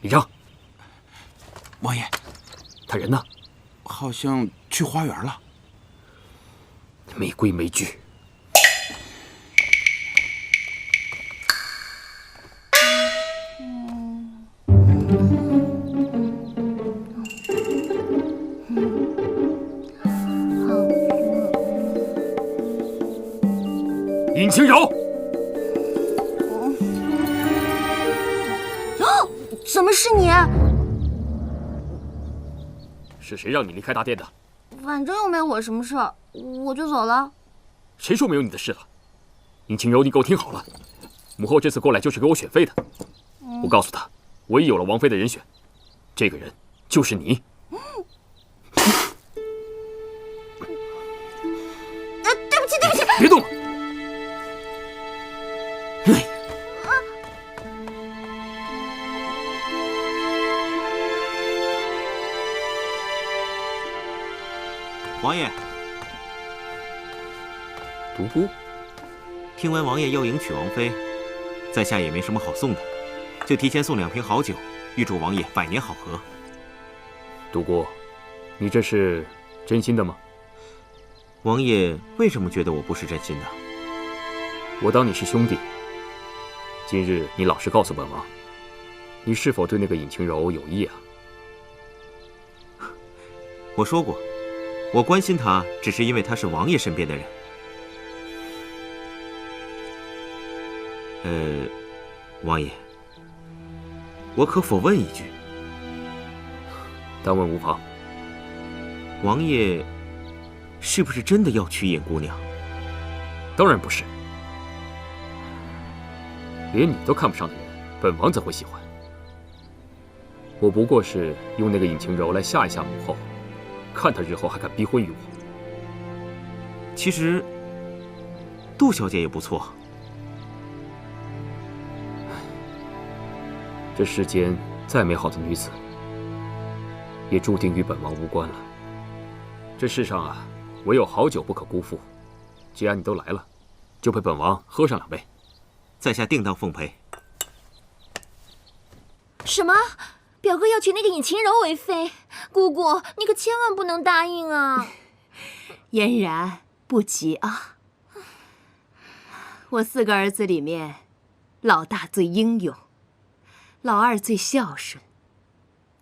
李章，王爷，他人呢？好像去花园了。没规没矩。尹清柔，怎么是你？是谁让你离开大殿的？反正又没我什么事儿，我就走了。谁说没有你的事了？尹清柔，你给我听好了，母后这次过来就是给我选妃的。我告诉她，我已有了王妃的人选，这个人就是你。对不起，对不起，别动！王爷，独孤，听闻王爷要迎娶王妃，在下也没什么好送的，就提前送2瓶好酒，预祝王爷百年好合。独孤，你这是真心的吗？王爷为什么觉得我不是真心的？我当你是兄弟。今日你老实告诉本王，你是否对那个尹清柔有意啊？我说过，我关心她，只是因为她是王爷身边的人。王爷，我可否问一句？但问无妨。王爷是不是真的要娶尹姑娘？当然不是。连你都看不上的人，本王怎会喜欢？我不过是用那个尹清柔来吓一吓母后，看她日后还敢逼婚于我。其实，杜小姐也不错。这世间再美好的女子，也注定与本王无关了。这世上啊，唯有好酒不可辜负。既然你都来了，就陪本王喝上2杯。在下定当奉陪。什么？表哥要娶那个尹清柔为妃？姑姑，你可千万不能答应啊！嫣然，不急啊。我4个儿子里面，老大最英勇，老2最孝顺，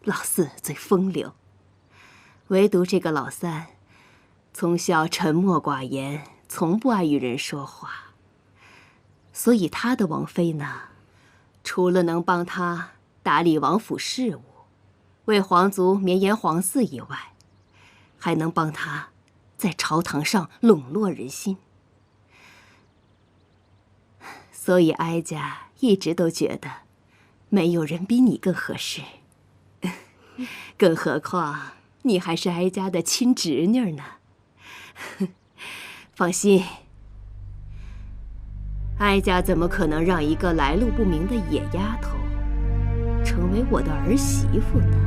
老4最风流，唯独这个老3，从小沉默寡言，从不爱与人说话。所以他的王妃呢，除了能帮他打理王府事务，为皇族绵延皇嗣以外，还能帮他在朝堂上笼络人心。所以哀家一直都觉得，没有人比你更合适。更何况你还是哀家的亲侄女呢。放心，哀家怎么可能让一个来路不明的野丫头成为我的儿媳妇呢？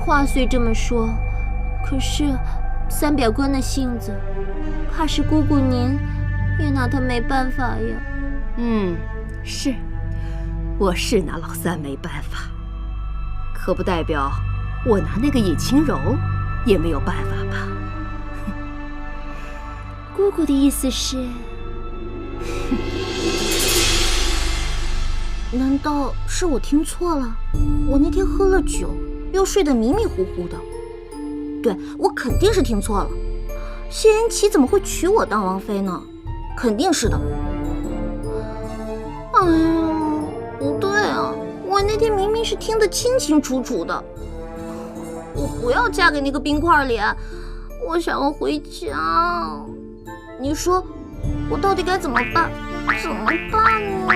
话虽这么说，可是三表哥那性子，怕是姑姑您也拿他没办法呀。是，我是拿老三没办法，可不代表我拿那个尹清柔也没有办法吧？姑姑的意思是，难道是我听错了？我那天喝了酒，又睡得迷迷糊糊的。对，我肯定是听错了。谢云奇怎么会娶我当王妃呢？肯定是的。哎呀，不对啊，我那天明明是听得清清楚楚的。我不要嫁给那个冰块脸，我想要回家。你说，我到底该怎么办？怎么办呢？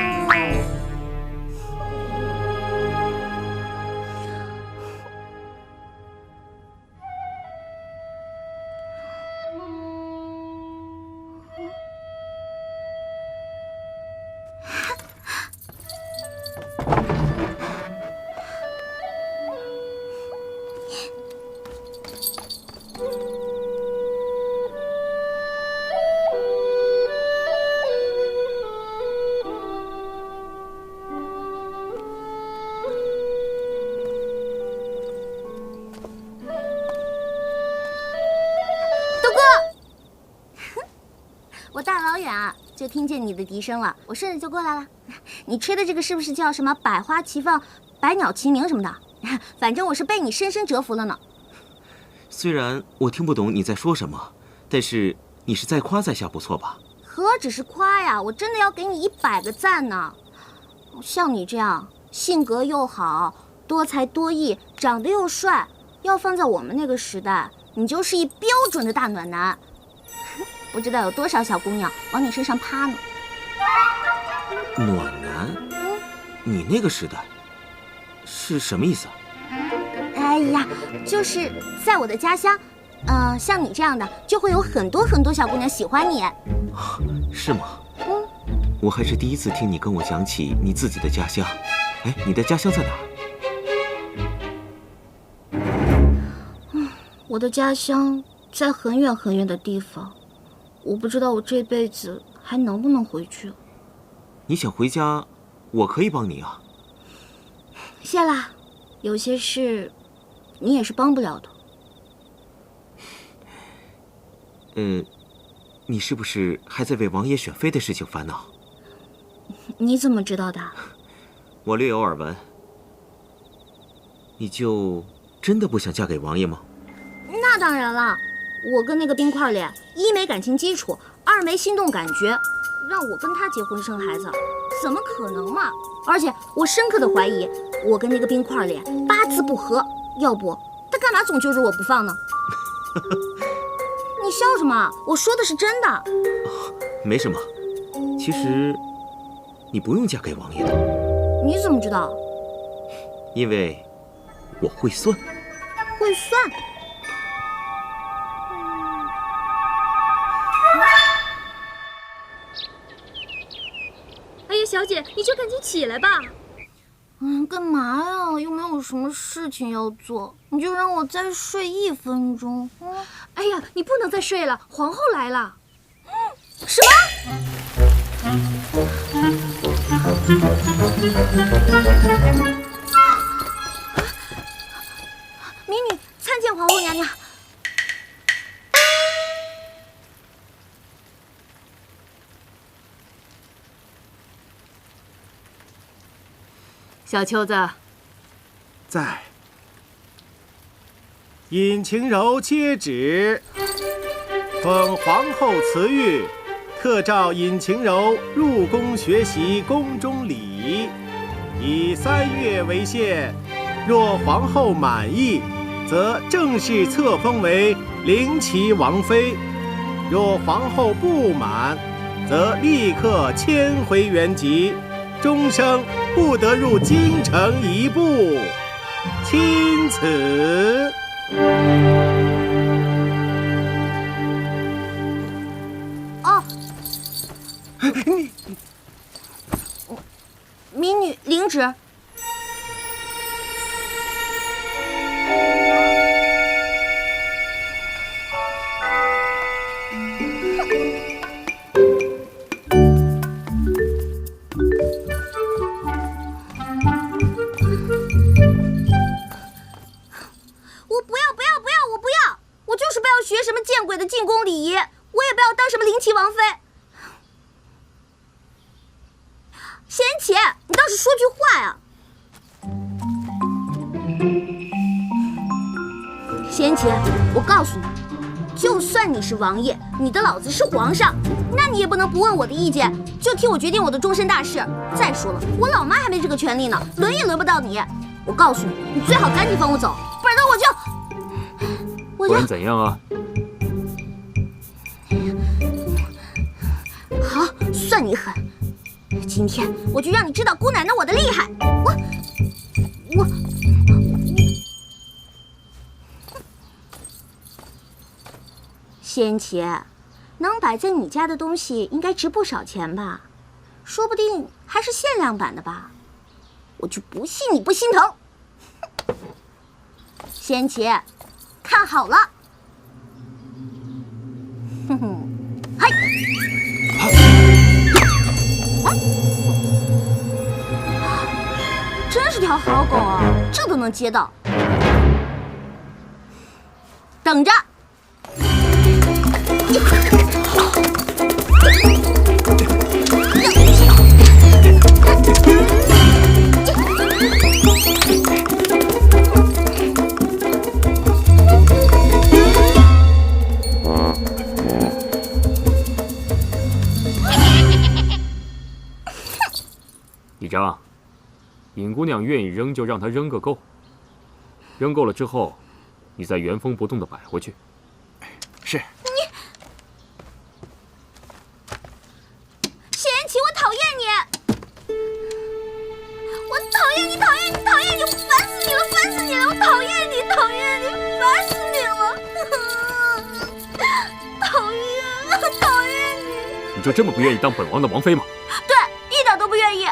我大老远啊就听见你的笛声了，我顺着就过来了。你吹的这个是不是叫什么百花齐放、百鸟齐鸣什么的？反正我是被你深深折服了呢。虽然我听不懂你在说什么，但是你是在夸在下不错吧？何止是夸呀，我真的要给你100个赞呢。像你这样性格又好、多才多艺、长得又帅，要放在我们那个时代，你就是一标准的大暖男。不知道有多少小姑娘往你身上趴呢。暖男？你那个时代是什么意思啊？哎呀，就是在我的家乡，像你这样的就会有很多很多小姑娘喜欢你。是吗？我还是第一次听你跟我讲起你自己的家乡。哎，你的家乡在哪儿？我的家乡在很远很远的地方，我不知道我这辈子还能不能回去。你想回家，我可以帮你啊。谢啦，有些事你也是帮不了的。你是不是还在为王爷选妃的事情烦恼？你怎么知道的？我略有耳闻。你就真的不想嫁给王爷吗？那当然了，我跟那个冰块脸，一没感情基础，二没心动感觉，让我跟他结婚生孩子，怎么可能嘛？而且我深刻的怀疑，我跟那个冰块脸八字不合，要不他干嘛总揪着我不放呢？你笑什么？我说的是真的。没什么，其实你不用嫁给王爷的。你怎么知道？因为我会算。会算？哎呀，小姐，你就赶紧起来吧。干嘛呀？又没有什么事情要做，你就让我再睡1分钟。哎呀，你不能再睡了，皇后来了。什么？民女参见皇后娘娘。小秋子，在。尹晴柔接旨，奉皇后慈谕，特召尹晴柔入宫学习宫中礼仪，以3月为限。若皇后满意，则正式册封为灵齐王妃。若皇后不满，则立刻迁回原籍，终生不得入京城一步。钦此。哦，民女领旨。学什么见鬼的进宫礼仪，我也不要当什么临齐王妃。贤启，你倒是说句话呀！贤启，我告诉你，就算你是王爷，你的老子是皇上，那你也不能不问我的意见，就替我决定我的终身大事。再说了，我老妈还没这个权利呢，轮也轮不到你。我告诉你，你最好赶紧放我走，不然我就……不然怎样啊？好，算你狠！今天我就让你知道姑奶奶我的厉害！我，仙琪，能摆在你家的东西应该值不少钱吧？说不定还是限量版的吧？我就不信你不心疼！仙琪，看好了！哼哼，嗨！真是条好狗啊，这都能接到。等着！李章，尹姑娘愿意扔就让她扔个够，扔够了之后，你再原封不动地摆回去。是。谢言启，我讨厌你！我讨厌你，讨厌你，讨厌你！我烦死你了，烦死你了！我讨厌你，讨厌你，烦死你了！讨厌你！你就这么不愿意当本王的王妃吗？对，一点都不愿意。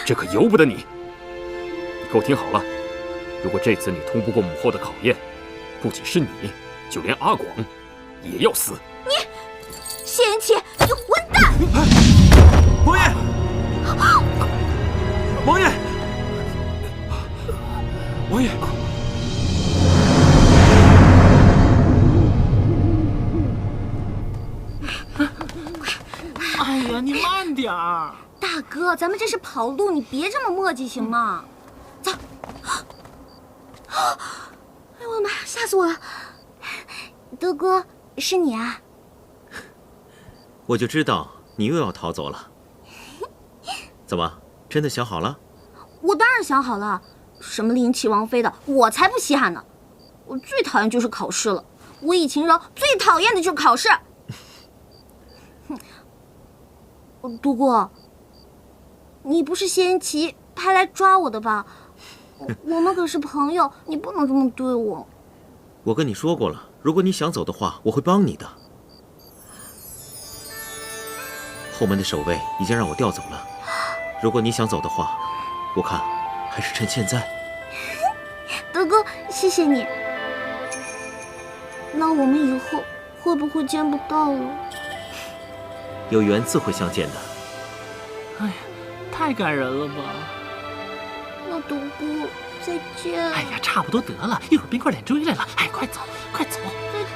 这可由不得你！你给我听好了，如果这次你通不过母后的考验，不仅是你，就连阿广也要死！你，谢言启，你混蛋！王爷，王爷，王爷！哎呀，你慢点儿！大哥，咱们这是跑路，你别这么磨叽行吗？走！哎呦我的妈，吓死我了！德哥，是你啊？我就知道你又要逃走了。怎么，真的想好了？我当然想好了，什么临齐王妃的，我才不稀罕呢！我最讨厌就是考试了，我以晴柔最讨厌的就是考试。独孤，你不是谢言启派来抓我的吧？我们可是朋友，你不能这么对我。我跟你说过了，如果你想走的话，我会帮你的。后门的守卫已经让我调走了，如果你想走的话，我看还是趁现在。德哥，谢谢你。那我们以后会不会见不到了？有缘自会相见的。哎呀，太感人了吧！那独孤，再见。哎呀，差不多得了，一会儿冰块脸追来了，哎，快走，快走！再见。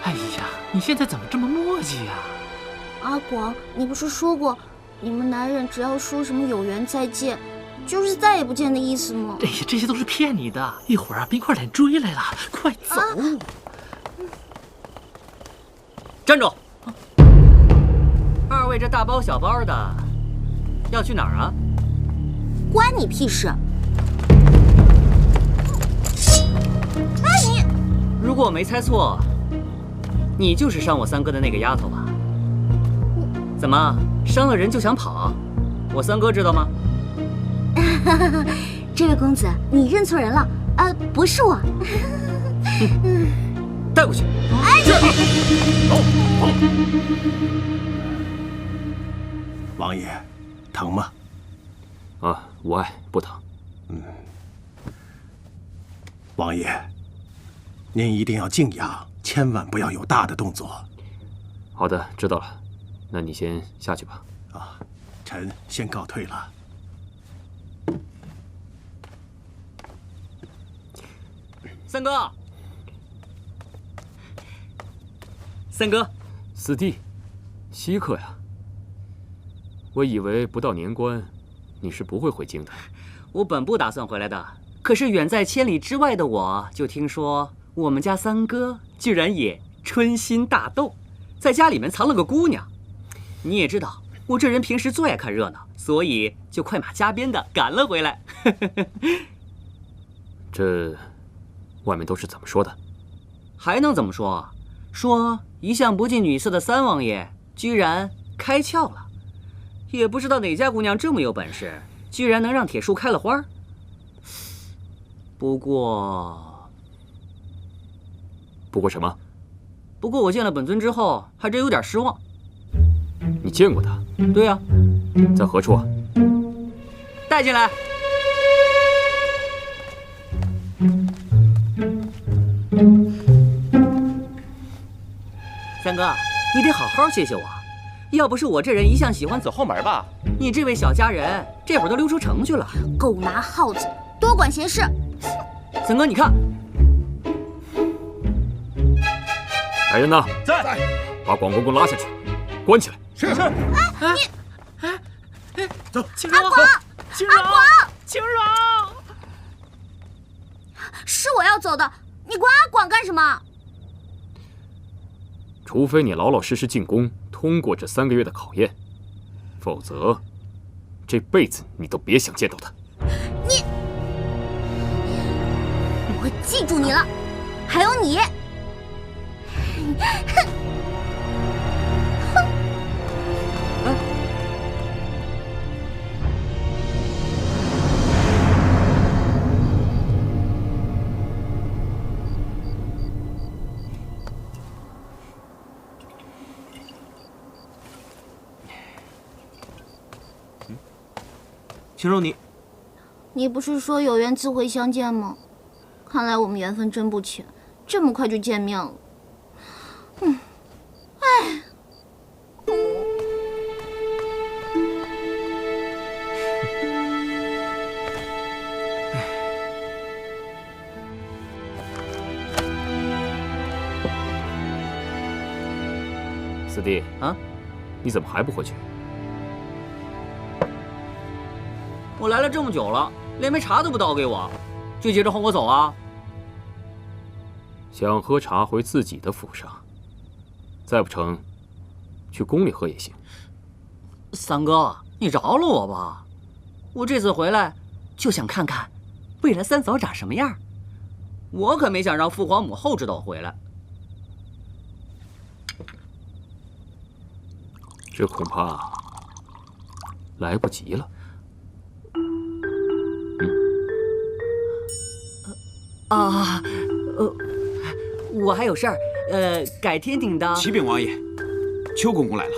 哎呀，你现在怎么这么磨叽呀？阿广，你不是说过，你们男人只要说什么有缘再见，就是再也不见的意思吗？哎呀，这些都是骗你的。一会儿啊，冰块脸追来了，快走！站住！二位这大包小包的，要去哪儿啊？关你屁事！哎，你如果我没猜错，你就是伤我三哥的那个丫头吧？怎么伤了人就想跑？我三哥知道吗？这位公子，你认错人了，不是我。带过去。哎，走。王爷，疼吗？啊，无碍，不疼。王爷，您一定要静养，千万不要有大的动作。好的，知道了。那你先下去吧。啊，臣先告退了。三哥，三哥，四弟，稀客呀！我以为不到年关，你是不会回京的。我本不打算回来的，可是远在千里之外的我，就听说我们家三哥居然也春心大动，在家里面藏了个姑娘。你也知道，我这人平时最爱看热闹，所以就快马加鞭的赶了回来。这外面都是怎么说的？还能怎么说？说一向不近女色的三王爷居然开窍了，也不知道哪家姑娘这么有本事，居然能让铁树开了花。不过什么？不过我见了本尊之后，还真有点失望。你见过他？对呀。在何处啊？带进来。三哥，你得好好谢谢我。要不是我这人一向喜欢走后门吧，你这位小家人这会儿都溜出城去了。狗拿耗子，多管闲事。三哥，你看，来人呐，在，把广公公拉下去，关起来。是。走，青阿广，青荣，阿广，青荣，是我要走的，你管阿广干什么？除非你老老实实进宫，通过这3个月的考验，否则这辈子你都别想见到他。你，我记住你了，还有你。哼！青柔，你不是说有缘自会相见吗？看来我们缘分真不浅，这么快就见面了。哎。四弟啊，你怎么还不回去？我来了这么久了，连杯茶都不倒给我，就急着轰我走啊？想喝茶回自己的府上，再不成，去宫里喝也行。三哥，你饶了我吧！我这次回来就想看看未来三嫂长什么样，我可没想让父皇母后知道我回来。这恐怕来不及了。我还有事儿，改天顶到。启禀王爷，邱公公来了，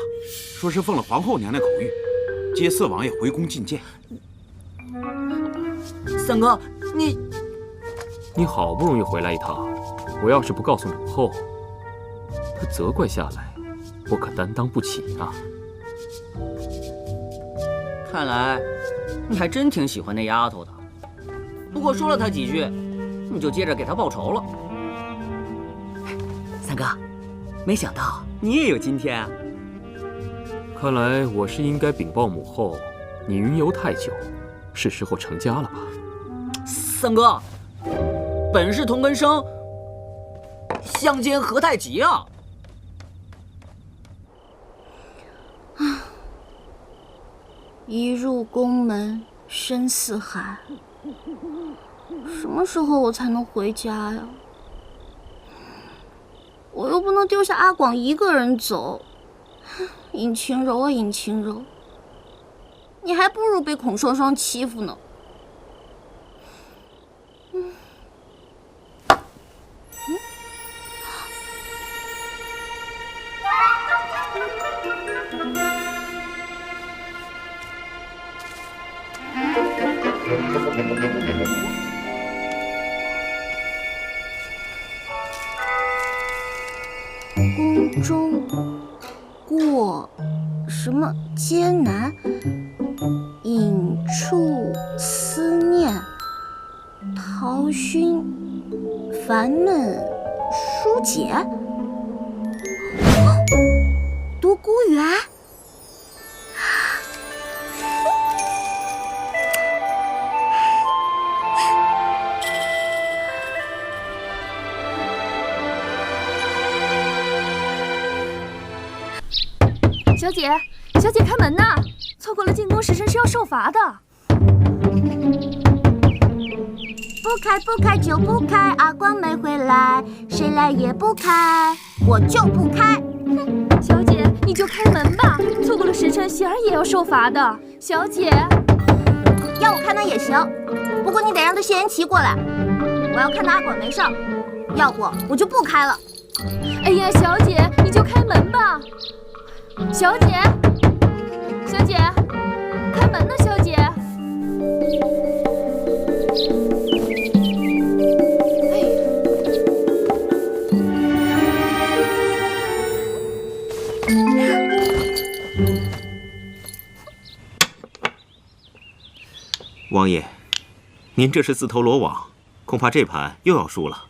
说是奉了皇后娘娘口谕，接四王爷回宫觐见。三哥，你好不容易回来一趟，我要是不告诉母后，她责怪下来，我可担当不起啊。看来你还真挺喜欢那丫头的，不过说了她几句，你就接着给她报仇了。三哥，没想到你也有今天啊！看来我是应该禀报母后，你云游太久，是时候成家了吧？三哥，本是同根生，相煎何太急啊！一入宫门深似海，什么时候我才能回家呀？我又不能丢下阿广一个人走。尹晴柔啊，尹晴柔，你还不如被孔双双欺负呢。宫中过什么艰难，隐处思念，陶熏烦闷疏解，独孤园。小姐，小姐开门呐！错过了进宫时辰是要受罚的。不开就不开，阿光没回来，谁来也不开，我就不开。哼，小姐，你就开门吧，错过了时辰，喜儿也要受罚的。小姐，要我开门也行，不过你得让他谢言齐过来，我要看到阿广没事，要不我就不开了。哎呀，小姐，你就开门吧。小姐，小姐，开门呢，小姐。王爷，您这是自投罗网，恐怕这盘又要输了。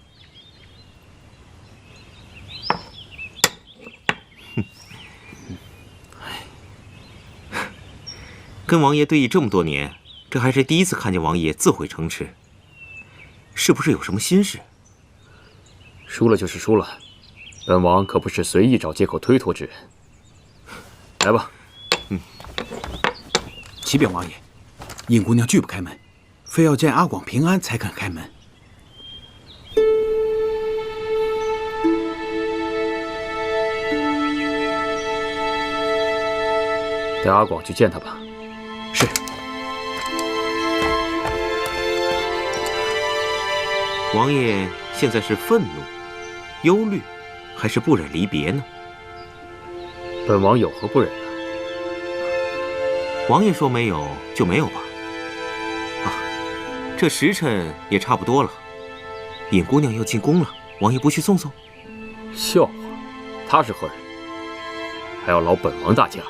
跟王爷对弈这么多年，这还是第一次看见王爷自毁城池，是不是有什么心事？输了就是输了，本王可不是随意找借口推脱之人。来吧。启禀王爷，尹姑娘拒不开门，非要见阿广平安才肯开门。带阿广去见他吧。是。王爷现在是愤怒、忧虑，还是不忍离别呢？本王有何不忍呢？王爷说没有就没有吧。啊，这时辰也差不多了，尹姑娘要进宫了，王爷不去送送？笑话，她是何人？还要劳本王大驾。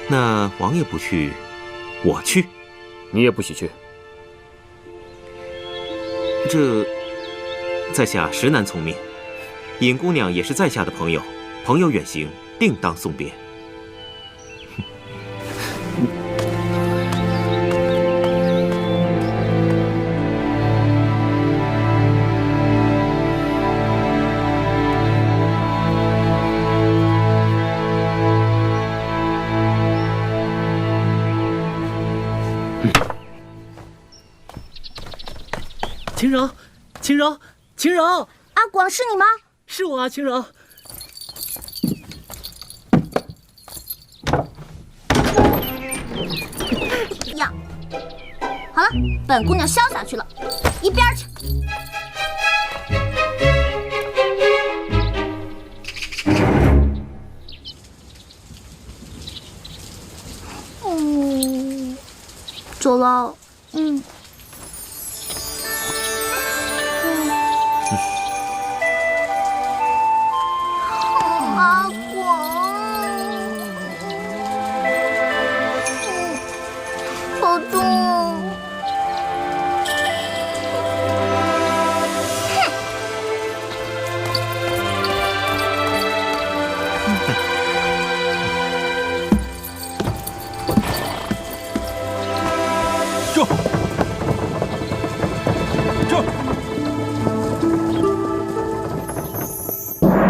那王爷不去，我去。你也不许去。这在下实难从命，尹姑娘也是在下的朋友，朋友远行，定当送别。晴柔，晴柔，晴柔！阿广是你吗？是我啊，晴柔。呀，好了，本姑娘潇洒去了，一边去。走了。阿广，好重。住！